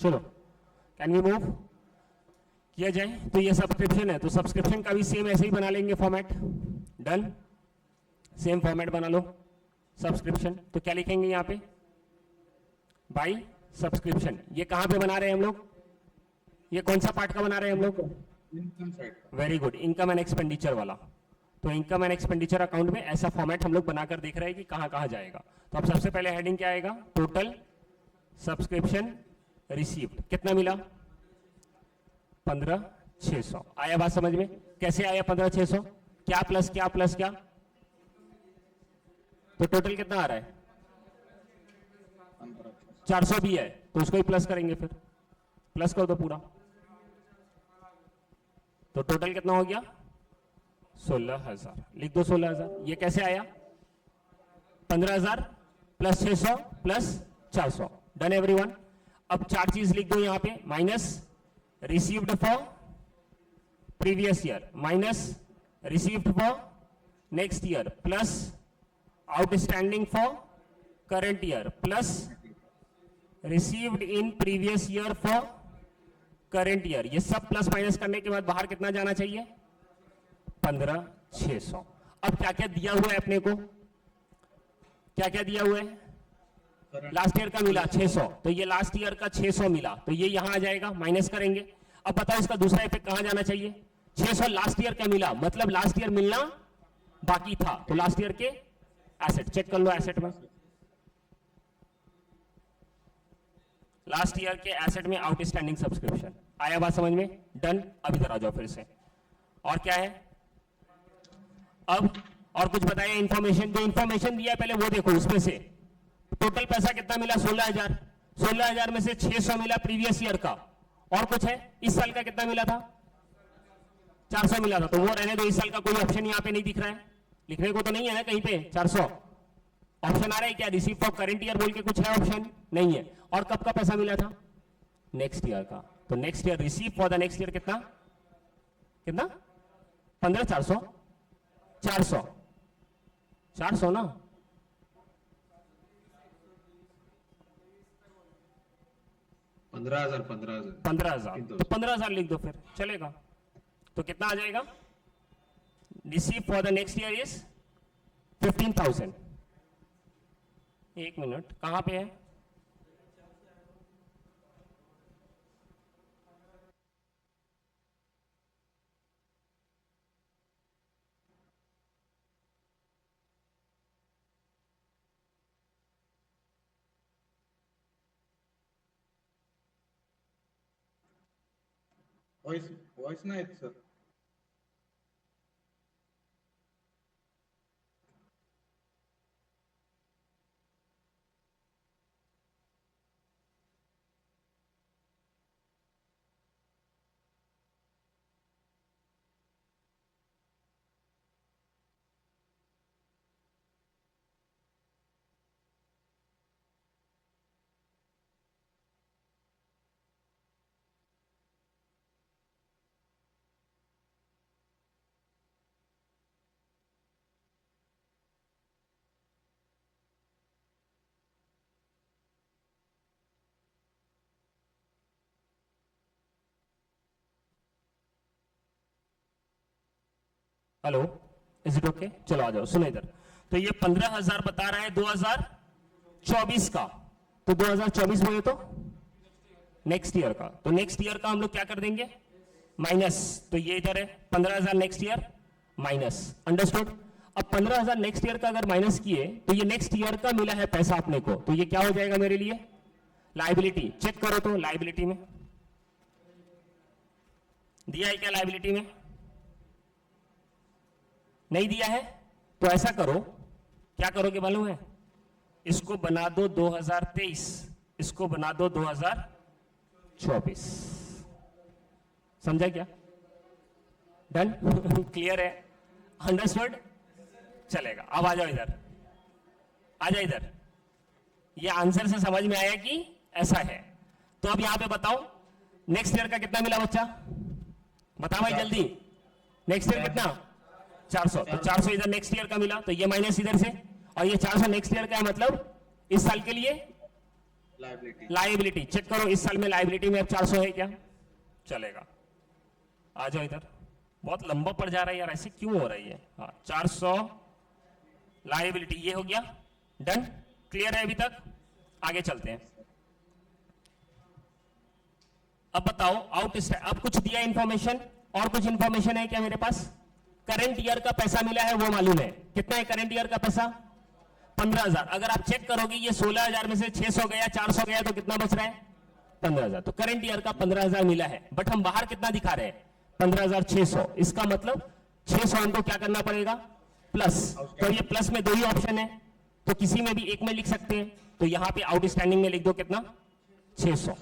चलो, कैन वी मूव? किया जाए। तो ये सब्सक्रिप्शन है, तो सब्सक्रिप्शन का भी सेम ऐसे ही बना लेंगे फॉर्मेट। डन, सेम फॉर्मेट बना लो सब्सक्रिप्शन। तो क्या लिखेंगे यहाँ पे? By subscription. ये कहाँ पे बना रहे हैं हम लोग? ये कौन सा पार्ट का बना रहे हैं हम लोग? इनकम साइड का। Very good, income and expenditure वाला। तो इनकम एंड एक्सपेंडिचर अकाउंट में ऐसा फॉर्मेट हम लोग बनाकर देख रहे हैं कि कहाँ कहाँ जाएगा। तो अब सबसे पहले हेडिंग क्या आएगा? Total subscription received. कितना मिला? 15,600। आया बात समझ में? कैसे आया 15,600? क्या प्लस क्या प्लस क्या? तो टोटल कितना आ रहा है? 400 भी है, तो उसको ही प्लस करेंगे। फिर प्लस कर दो पूरा। तो टोटल कितना हो गया? 16,000। लिख दो 16,000। ये कैसे आया? 15,000 प्लस 600 प्लस 400। Done everyone. अब चार चीज लिख दो यहां पे। Minus received for previous year, minus received for next year, plus outstanding for current year, plus received in previous year for current year. ये सब प्लस माइनस करने के बाद बाहर कितना जाना चाहिए? 15,600। अब क्या क्या दिया हुआ है अपने को? क्या क्या दिया हुआ है? लास्ट ईयर का मिला 600, तो ये लास्ट ईयर का 600 मिला, तो ये यहां आ जाएगा, माइनस करेंगे। अब बताओ इसका दूसरा इफेक्ट कहां जाना चाहिए? 600 लास्ट ईयर का मिला, मतलब लास्ट ईयर मिलना बाकी था, तो लास्ट ईयर के एसेट चेक कर लो। एसेट में, लास्ट ईयर के एसेट में आउटस्टैंडिंग सब्सक्रिप्शन। आया बात समझ में? डन। अब इधर आ जाओ फिर से। और क्या है अब? और कुछ बताइए इंफॉर्मेशन। जो इंफॉर्मेशन दिया है पहले वो देखो। उसमें से टोटल पैसा कितना मिला? 16,000। 16,000 में से 600 मिला प्रीवियस ईयर का। और कुछ है? इस साल का कितना मिला था? 400 मिला था, तो वो रहने दो। इस साल का कोई ऑप्शन यहाँ पे नहीं दिख रहा है, लिखने को तो नहीं है ना कहीं पे 400। ऑप्शन आ रहा है क्या? रिसीव फॉर करंट ईयर बोल के कुछ है? ऑप्शन नहीं है। और कब का पैसा मिला था? नेक्स्ट ईयर का। तो next year receive for the next year कितना? कितना? 15,400। 400 400 ना? 15,000 15,000 15,000। तो 15,000 लिख दो फिर, चलेगा। तो कितना आ जाएगा? Receive for the next year is 15,000। एक मिनट, कहां पे है? वॉइस वॉइस नाही येत sir. Hello, is it okay? चलो आ जाओ, सुनो इधर. तो ये 15,000 बता रहा है 2024 का. तो 2024 बोले तो नेक्स्ट ईयर का. तो नेक्स्ट ईयर का हम लोग क्या कर देंगे? माइनस. तो ये इधर है 15,000 नेक्स्ट ईयर माइनस. अंडरस्टूड? अब 15,000 नेक्स्ट ईयर का अगर माइनस किए तो ये नेक्स्ट ईयर का मिला है पैसा अपने को, तो ये क्या हो जाएगा मेरे लिए? लाइबिलिटी. चेक करो तो लाइबिलिटी में दिया है क्या? लाइबिलिटी में नहीं दिया है. तो ऐसा करो, क्या करोगे मालूम है? इसको बना दो 2023, इसको बना दो 2024. समझा क्या? डन? क्लियर है? अंडरस्टूड? चलेगा. अब आ जाओ इधर, आ जाओ इधर. ये आंसर से समझ में आया कि ऐसा है? तो अब यहां पे बताओ नेक्स्ट ईयर का कितना मिला बच्चा? बताओ भाई जल्दी. नेक्स्ट ईयर कितना? 400. तो 400 इधर नेक्स्ट ईयर का मिला, तो ये माइनस इधर से, और ये 400 नेक्स्ट ईयर का है, मतलब इस साल के लिए लाइबिलिटी. चेक करो इस साल में लाइबिलिटी में अब 400 है क्या? चलेगा. आ जाओ इधर. बहुत लंबा पड़ जा रहा है यार, ऐसे क्यों हो रही है? हाँ, 400 लाइबिलिटी, ये हो गया. डन? क्लियर है अभी तक? आगे चलते हैं. अब बताओ आउट. अब कुछ दिया इंफॉर्मेशन, और कुछ इंफॉर्मेशन है क्या मेरे पास? करंट ईयर का पैसा मिला है वो मालूम है. कितना है करंट ईयर का पैसा? 15,000. अगर आप चेक करोगे ये 16,000 में से 600 गया, 400 गया, तो कितना बच रहा है? 15,000. तो करंट ईयर का 15,000 मिला है, बट हम बाहर कितना दिखा रहे हैं? 15,600. इसका मतलब 600 हमको क्या करना पड़ेगा? प्लस. तो ये प्लस में दो ही ऑप्शन है, तो किसी में भी एक में लिख सकते हैं. तो यहां पे आउटस्टैंडिंग में लिख दो कितना? 600.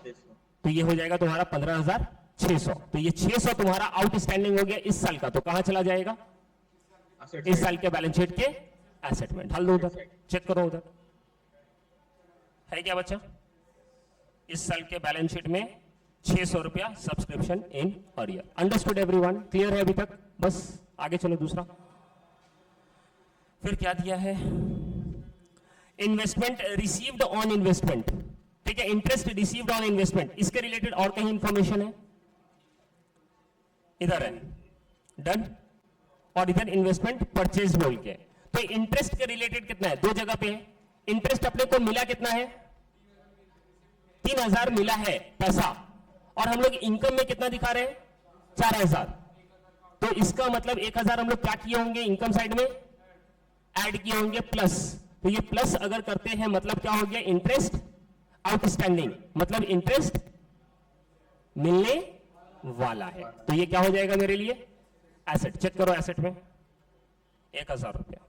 तो ये हो जाएगा तुम्हारा 15,600. तो ये 600 तुम्हारा आउटस्टैंडिंग हो गया इस साल का. तो कहां चला जाएगा? इस साल के बैलेंस शीट के एसेट में. ढाल दो उधर, चेक करो उधर है क्या बच्चा? इस साल के बैलेंस शीट में 600 रुपया subscription in earlier. Understood everyone? Clear है अभी तक? बस आगे चलो. दूसरा फिर क्या दिया है? Investment received on investment. ठीक है, इंटरेस्ट रिसीव्ड ऑन इन्वेस्टमेंट. इसके रिलेटेड और कहीं इंफॉर्मेशन है? इधर है. डन? और इधर इन्वेस्टमेंट परचेज बोल के. तो इंटरेस्ट के रिलेटेड कितना है? दो जगह पे है. इंटरेस्ट अपने को मिला कितना है? 3,000 मिला है पैसा, और हम लोग इनकम में कितना दिखा रहे हैं? 4,000. तो इसका मतलब 1,000 हम लोग क्या किए होंगे? इनकम साइड में ऐड किए होंगे प्लस. तो ये प्लस अगर करते हैं मतलब क्या हो गया? इंटरेस्ट आउटस्टैंडिंग, मतलब इंटरेस्ट मिलने वाला है. तो ये क्या हो जाएगा मेरे लिए? एसेट. चेक करो एसेट में 1,000 रुपया.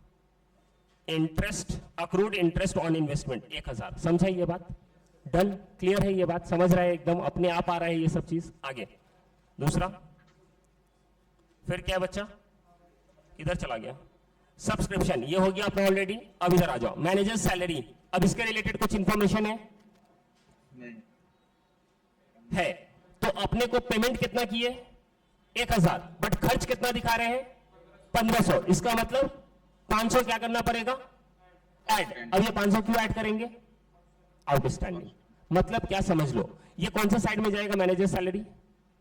Interest, accrued interest on investment 1,000. समझा ये बात? डन? क्लियर है ये बात? समझ रहा है एकदम? अपने आप आ रहा है ये सब चीज. आगे दूसरा फिर क्या बच्चा? इधर चला गया. सब्सक्रिप्शन ये हो गया अपना ऑलरेडी. अब इधर आ जाओ. Manager salary. अब इसके रिलेटेड कुछ इंफॉर्मेशन है? है. तो अपने को पेमेंट कितना किए? 1,000, बट खर्च कितना दिखा रहे हैं? 1,500. इसका मतलब 500 क्या करना पड़ेगा? ऐड. अब ये 500 क्यों ऐड करेंगे? आउटस्टैंडिंग. मतलब क्या समझ लो, ये कौन सा साइड में जाएगा? मैनेजर सैलरी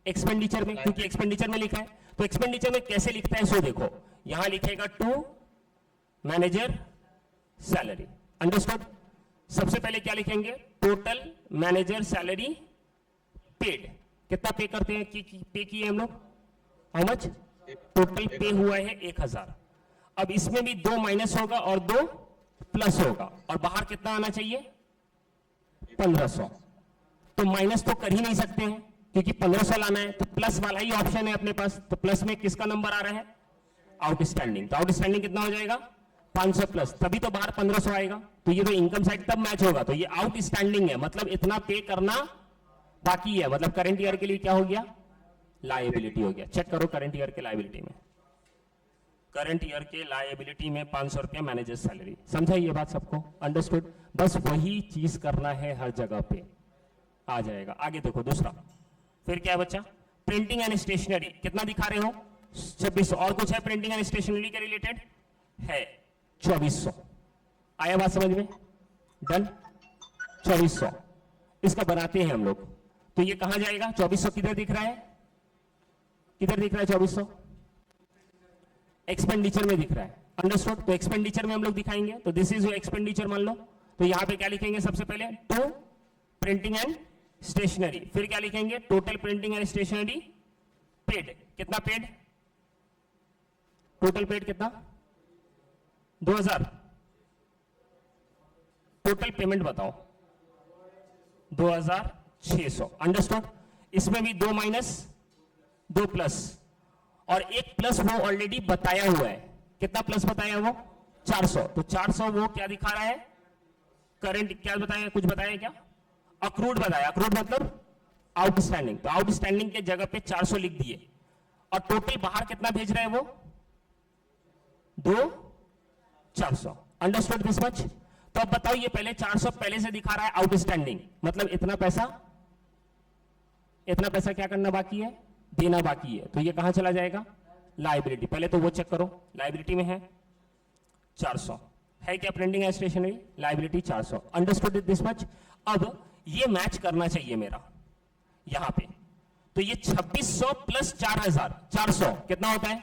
एक्सपेंडिचर में, क्योंकि एक्सपेंडिचर में लिखा है. तो एक्सपेंडिचर में कैसे लिखता है सो देखो, यहां लिखेगा टू मैनेजर सैलरी. अंडरस्टूड? सबसे पहले क्या लिखेंगे, टोटल मैनेजर सैलरी पेड, कितना पे करते हैं, पे किए हम लोग, हाउ मच, टोटल पे हुआ है 1000। अब इसमें भी 2 माइनस होगा और 2 प्लस होगा, और बाहर कितना आना चाहिए, 1500। तो माइनस तो कर ही नहीं सकते हैं क्योंकि 1500 लाना है, तो प्लस वाला ही ऑप्शन है अपने पास। तो प्लस में किसका नंबर आ रहा है, आउटस्टैंडिंग। तो आउटस्टैंडिंग कितना हो जाएगा, 500 प्लस, तभी तो बाहर 1500 आएगा। तो ये तो इनकम साइड तब मैच होगा। तो ये आउटस्टैंडिंग है, मतलब इतना पे करना बाकी है, मतलब करंट ईयर के लिए क्या हो गया, लायबिलिटी हो गया। चेक करो करंट ईयर के लायबिलिटी में, करंट ईयर के लायबिलिटी में 500 रुपया मैनेजर सैलरी। समझा ये बात सबको, अंडरस्टूड। बस वही चीज करना है, हर जगह पे आ जाएगा। आगे देखो दूसरा, फिर क्या है बच्चा, प्रिंटिंग एंड स्टेशनरी कितना दिखा रहे हो, 2600। और कुछ है प्रिंटिंग एंड स्टेशनरी के रिलेटेड है, 2400। आया बात समझ में, डन, 2400 इसका बनाते हैं हम लोग। तो ये कहां जाएगा, 2400 किधर दिख रहा है, किधर दिख रहा है 2400, एक्सपेंडिचर में दिख रहा है, अंडरस्टूड। तो एक्सपेंडिचर में हम लोग दिखाएंगे, तो दिस इज योर एक्सपेंडिचर मान लो। तो यहां पे क्या लिखेंगे, सबसे पहले टू प्रिंटिंग एंड स्टेशनरी, फिर क्या लिखेंगे, total printing and stationery paid, कितना पेड, टोटल पेड कितना, 2000। टोटल पेमेंट बताओ, 2600, अंडरस्टूड। इसमें भी 2 माइनस 2 प्लस, और एक प्लस वो ऑलरेडी बताया हुआ है, कितना प्लस बताया वो, 400। तो 400 वो क्या दिखा रहा है, करंट, क्या बताया, कुछ बताया क्या, अक्रूड बताया। अक्रूड मतलब आउटस्टैंडिंग, तो आउटस्टैंडिंग के जगह पे 400 लिख दिए। और टोटल बाहर कितना भेज रहे हैं वो, 2400, अंडरस्टूड दिस मच। तो अब बताओ, ये पहले 400 पहले से दिखा रहा है आउटस्टैंडिंग, मतलब इतना पैसा क्या करना बाकी है, देना बाकी है। तो ये कहां चला जाएगा, लायबिलिटी। पहले तो वो चेक करो, लायबिलिटी में है 400, है क्या printing and stationery, liability 400, understood this much. अब ये मैच करना चाहिए मेरा यहां पे। तो ये 2600 प्लस 4000, 400 कितना होता है,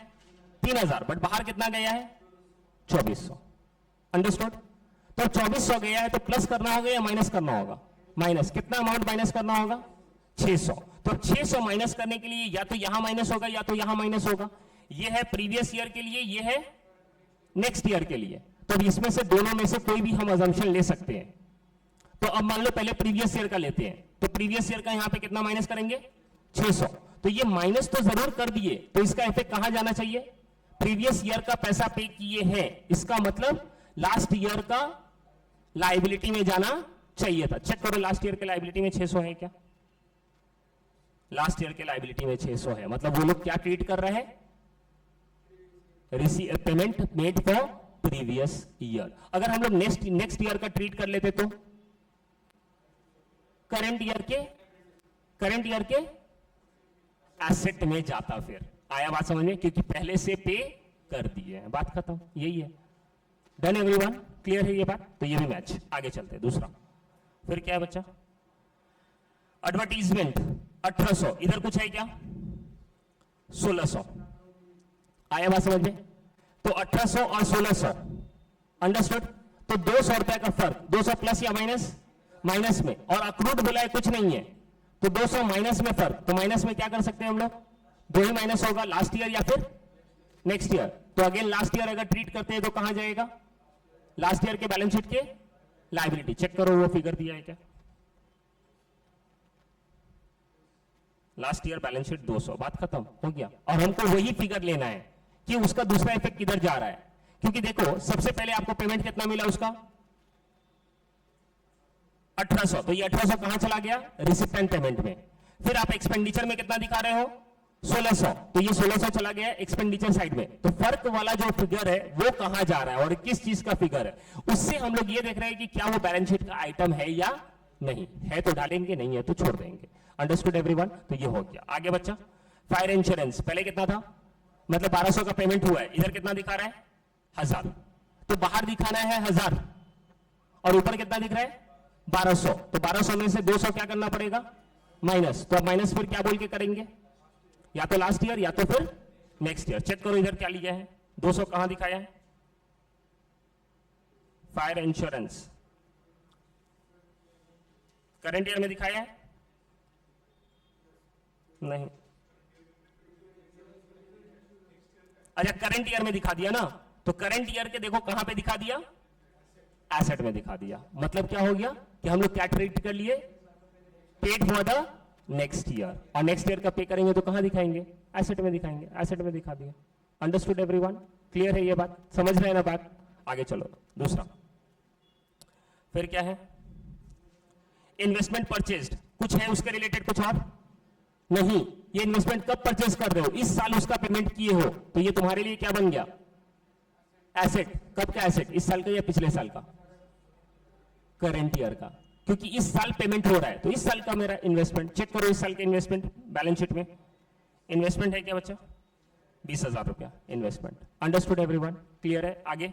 3000, बट बाहर कितना गया है, 2400, अंडरस्टूड। तो 2400 गया है, तो प्लस करना होगा या माइनस करना होगा, माइनस। कितना अमाउंट माइनस करना होगा, 600। तो 600 माइनस करने के लिए या तो यहां माइनस होगा या तो यहां माइनस होगा। ये है प्रीवियस ईयर के लिए, ये है नेक्स्ट ईयर के लिए। तो इसमें से दोनों में से कोई भी हम अजम्पशन ले सकते हैं। तो अब मान लो पहले प्रीवियस ईयर का लेते हैं, तो प्रीवियस ईयर का यहां पे कितना माइनस करेंगे, 600। तो ये माइनस तो जरूर कर दिए, तो इसका इफेक्ट कहां जाना चाहिए, प्रीवियस ईयर का पैसा पे किए हैं, इसका मतलब लास्ट ईयर का लायबिलिटी में जाना चाहिए था। चेक करो लास्ट ईयर के लायबिलिटी में 600 है क्या, लास्ट ईयर के लायबिलिटी में 600 है, मतलब वो लोग क्या ट्रीट कर रहे हैं, payment made for previous year. अगर हम लोग नेक्स्ट ईयर का ट्रीट कर लेते तो करंट ईयर के एसेट में जाता। फिर आया बात समझ में, क्योंकि पहले से पे कर दिए हैं, बात खत्म, यही है। डन एवरीवन, क्लियर है ये बात। तो ये भी मैच। आगे चलते हैं दूसरा, फिर क्या है बच्चा, एडवर्टीजमेंट 1800, इधर कुछ है क्या, 1600। आया बात समझ में। तो 1800 और 1600, अंडरस्टूड। तो 200 रुपए का फर्क, 200 प्लस या माइनस, माइनस में, और अक्रूड बोला है कुछ नहीं है, तो 200 माइनस में फर्क। तो माइनस में क्या कर सकते हैं हम लोग, 2 ही माइनस होगा, लास्ट ईयर या फिर नेक्स्ट ईयर। तो अगेन लास्ट ईयर अगर ट्रीट करते हैं तो कहां जाएगा, लास्ट ईयर के बैलेंस शीट के लायबिलिटी। चेक करो वो फिगर दिया है क्या, लास्ट ईयर बैलेंस शीट 200, बात खत्म हो गया। और हमको वही फिगर लेना है कि उसका दूसरा इफेक्ट किधर जा रहा है, क्योंकि देखो सबसे पहले आपको पेमेंट कितना मिला उसका, 1800। तो ये 1800 कहां चला गया, रिसिप्टेंट पेमेंट में। फिर आप एक्सपेंडिचर में कितना दिखा रहे हो, 1600, तो ये 1600 चला गया एक्सपेंडिचर साइड में। तो फर्क वाला जो फिगर है वो कहां जा रहा है और किस चीज का फिगर है, उससे हम लोग ये देख रहे हैं कि क्या वो बैलेंस शीट का आइटम है या नहीं है। तो डालेंगे, नहीं है तो छोड़ देंगे। Understood everyone. तो ये हो गया। आगे बच्चा, फायर इंश्योरेंस पहले कितना था, मतलब 1200 का पेमेंट हुआ है, इधर कितना दिखा रहा है, 1000। तो बाहर दिखाना है 1000 और ऊपर कितना दिख रहा है, 1200। तो 1200 में से 200 क्या करना पड़ेगा, माइनस। तो अब माइनस फिर क्या बोल के करेंगे, या तो लास्ट ईयर या तो फिर नेक्स्ट ईयर। चेक करो इधर क्या लिया है, 200 कहां दिखाया है, फायर इंश्योरेंस करंट ईयर में दिखाया है? नहीं। अच्छा, करंट ईयर में दिखा दिया ना, तो करंट ईयर के देखो कहां पे दिखा दिया, एसेट में दिखा दिया। मतलब क्या हो गया कि हम लोग क्या ट्रीट कर लिए, paid for the next year, और नेक्स्ट ईयर का पे करेंगे तो कहां दिखाएंगे, एसेट में दिखाएंगे, एसेट में दिखा दिया। Understood everyone? क्लियर है ये बात, समझ रहे हैं ना बात? आगे चलो दूसरा, फिर क्या है, इन्वेस्टमेंट परचेज्ड, कुछ है उसके रिलेटेड, कुछ और नहीं। ये इन्वेस्टमेंट कब परचेज कर रहे हो, इस साल उसका पेमेंट किए हो, तो ये तुम्हारे लिए क्या बन गया, एसेट। कब का एसेट, इस साल का या पिछले साल का, करंट ईयर का, क्योंकि इस साल पेमेंट हो रहा है, तो इस साल का मेरा इन्वेस्टमेंट। चेक करो इस साल का इन्वेस्टमेंट बैलेंस शीट में, इन्वेस्टमेंट है क्या बच्चा, 20,000 रुपया इन्वेस्टमेंट। Understood everyone? क्लियर है? आगे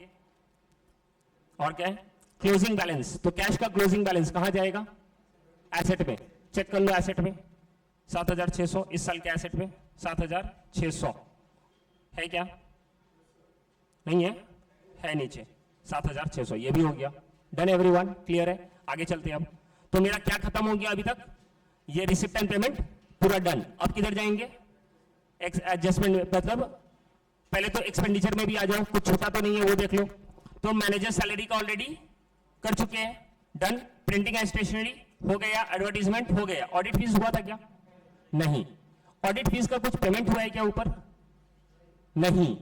और क्या है, क्लोजिंग बैलेंस, तो कैश का क्लोजिंग बैलेंस कहां जाएगा, एसेट में। चेक कर लो एसेट में 7,600, इस साल के एसेट में 7,600 है क्या, नहीं है, है नीचे 7,600, ये भी हो गया। Done everyone? क्लियर है? आगे चलते हैं अब। तो मेरा क्या खत्म हो गया अभी तक, ये रिसिप्ट एंड पेमेंट पूरा डन। अब किधर जाएंगे, एडजस्टमेंट, मतलब पहले तो एक्सपेंडिचर में भी आ जाओ, कुछ छूटा तो नहीं है वो देख लो। तो मैनेजर सैलरी का ऑलरेडी कर चुके हैं, डन। प्रिंटिंग एंड स्टेशनरी हो गया, एडवर्टीजमेंट हो गया। ऑडिट फीस हुआ था क्या, नहीं। ऑडिट फीस का कुछ पेमेंट हुआ है क्या ऊपर, नहीं,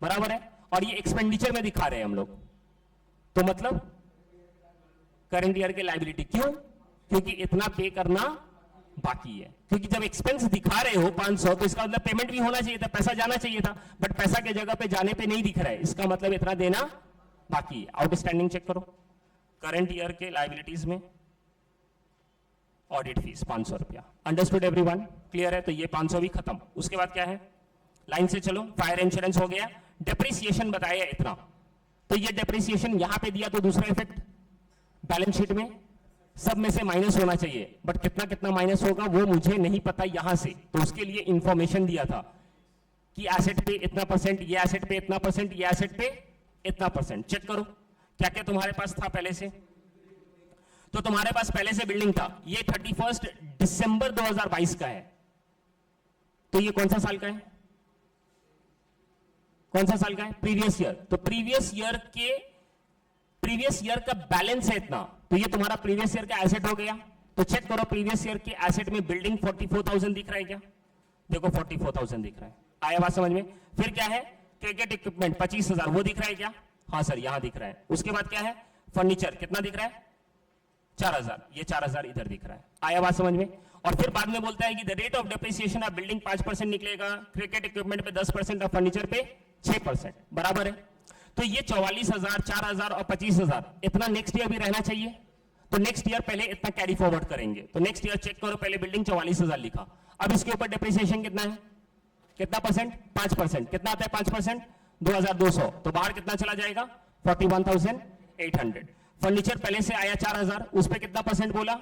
बराबर है। और ये एक्सपेंडिचर में दिखा रहे हैं हम लोग, तो मतलब करंट ईयर के लायबिलिटी। क्यों, क्योंकि इतना पे करना बाकी है। क्योंकि जब एक्सपेंस दिखा रहे हो 500, तो इसका मतलब पेमेंट भी होना चाहिए था, पैसा जाना चाहिए था, बट पैसा के जगह पे जाने पे नहीं दिख रहा है, इसका मतलब इतना देना बाकी है। आउटस्टैंडिंग चेक करो, करंट ईयर के लायबिलिटीज में ऑडिट फीस 500 रुपया। Understood everyone? क्लियर है? तो ये 500 भी खत्म। उसके बाद क्या है, लाइन से चलो, फायर इंश्योरेंस हो गया, डेप्रिसिएशन बताया इतना, तो ये डेप्रिसिएशन यहां पे दिया, तो दूसरा इफेक्ट बैलेंस शीट में सब में से माइनस होना चाहिए, बट कितना कितना माइनस होगा वो मुझे नहीं पता यहां से, तो उसके लिए इंफॉर्मेशन दिया था कि एसेट पे इतना परसेंट, ये एसेट पे इतना परसेंट, ये एसेट पे इतना परसेंट। चेक करो क्या क्या तुम्हारे पास था पहले से। तो तुम्हारे पास पहले से बिल्डिंग था, ये 31 दिसंबर 2022 का है, तो ये कौन सा साल का है, कौन सा साल का है, प्रीवियस ईयर। तो प्रीवियस ईयर का बैलेंस है इतना, तो ये तुम्हारा प्रीवियस ईयर का एसेट हो गया। तो चेक करो प्रीवियस ईयर के एसेट में बिल्डिंग 44,000 दिख रहा है क्या, देखो 44,000 दिख रहा है। आया बात समझ में? फिर क्या है, क्रिकेट इक्विपमेंट 25,000, वो दिख रहा है क्या, हाँ सर यहां दिख रहा है। उसके बाद क्या है, फर्नीचर कितना दिख रहा है, 4,000, ये 4,000 इधर दिख रहा है। आया बात समझ में? और फिर बाद में बोलता है कि the rate of depreciation of building 5% निकलेगा, क्रिकेट इक्विपमेंट पे 10% और फर्नीचर पे 6%, बराबर है। तो ये 44,000, 4,000 और 25,000 इतना नेक्स्ट ईयर भी रहना चाहिए, तो नेक्स्ट ईयर पहले इतना कैरी फॉरवर्ड करेंगे। तो नेक्स्ट ईयर चेक करो, पहले बिल्डिंग 44,000 लिखा, अब इसके ऊपर डेप्रिसिएशन कितना है, कितना परसेंट, 5%। कितना आता है 5%, 2,200, तो बाहर कितना चला जाएगा, 41,800। फर्नीचर पहले से आया 4,000, उस पर कितना परसेंट बोला,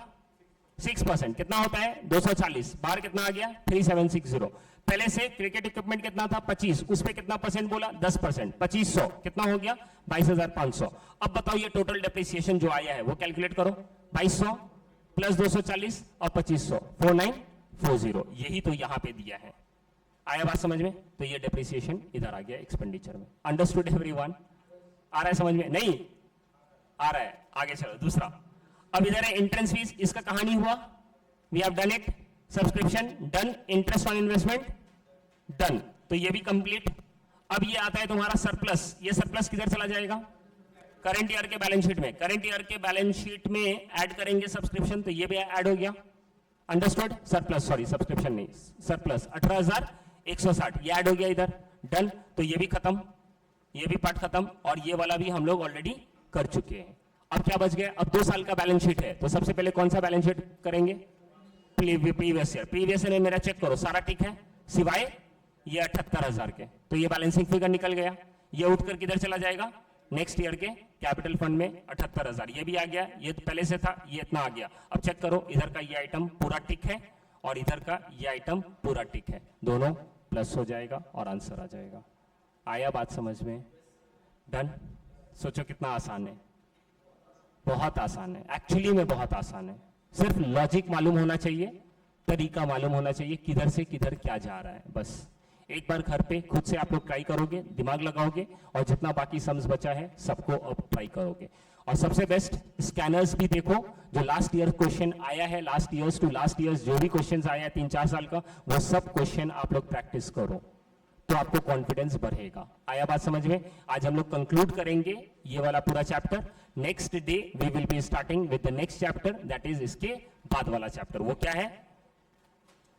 6%, कितना होता है 240, बाहर कितना आ गया 3760। पहले से क्रिकेट इक्विपमेंट कितना था 25, उस पे कितना परसेंट बोला 10%, 2500 कितना हो गया 22,500। अब बताओ ये टोटल डेप्रिसिएशन जो आया है वो कैलकुलेट करो, 2200 प्लस 240 और 2500, 4940, यही तो यहां पे दिया है। आया बात समझ में? तो ये डेप्रिसिएशन इधर आ गया एक्सपेंडिचर में। Understood everyone? आ रहा है समझ में? नहीं आ रहा है? आगे चलो दूसरा। अब इधर है एंट्रेंस फीस, इसका कहानी हुआ, we have done it, subscription done, interest on investment done, तो ये भी कंप्लीट। अब ये आता है तुम्हारा सरप्लस, ये सरप्लस किधर चला जाएगा, करंट ईयर के बैलेंस शीट में। करंट ईयर के बैलेंस शीट में ऐड करेंगे सब्सक्रिप्शन, तो ये भी ऐड हो गया। अंडरस्टूड? सरप्लस, सॉरी सब्सक्रिप्शन नहीं, सरप्लस 18,160 ये ऐड हो गया इधर, डन। तो ये भी खत्म, ये भी पार्ट खत्म, और ये वाला भी हम लोग ऑलरेडी कर चुके हैं। अब क्या बच गया, अब 2 साल का बैलेंस शीट है, तो सबसे पहले कौन सा बैलेंस शीट करेंगे, प्रीवियस ईयर। प्रीवियस ईयर में मेरा चेक करो सारा ठीक है, सिवाय ये 78,000 के, तो ये बैलेंसिंग फिगर निकल गया। ये उठकर किधर चला जाएगा, नेक्स्ट ईयर के कैपिटल फंड में 78,000, ये भी आ गया, ये पहले से था, ये इतना आ गया। अब चेक करो इधर का ये आइटम पूरा टिक है और इधर का ये आइटम पूरा टिक है, दोनों प्लस हो जाएगा और आंसर आ जाएगा। आया बात समझ में? डन। सोचो कितना आसान है, बहुत आसान है, एक्चुअली में बहुत आसान है। सिर्फ लॉजिक मालूम होना चाहिए, तरीका मालूम होना चाहिए, किधर से किधर क्या जा रहा है। बस एक बार घर पे खुद से आप लोग ट्राई करोगे, दिमाग लगाओगे, और जितना बाकी सम्स बचा है सबको अब ट्राई करोगे। और सबसे बेस्ट स्कैनर्स भी देखो, जो लास्ट ईयर क्वेश्चन आया है, last years to last years जो भी क्वेश्चन आया है 3-4 साल का, वो सब क्वेश्चन आप लोग प्रैक्टिस करो, तो आपको कॉन्फिडेंस बढ़ेगा। आया बात समझ में? आज हम लोग कंक्लूड करेंगे ये वाला पूरा chapter. Next day we will be starting with the next chapter, that is इसके बाद वाला चैप्टर। वो क्या है?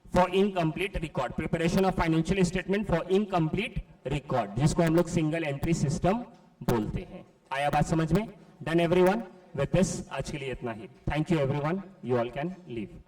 For incomplete record, preparation of financial statement for incomplete record, जिसको हम लोग सिंगल एंट्री सिस्टम बोलते हैं। आया बात समझ में? Done everyone? विद दिस आज के लिए इतना ही। Thank you everyone, you all can leave.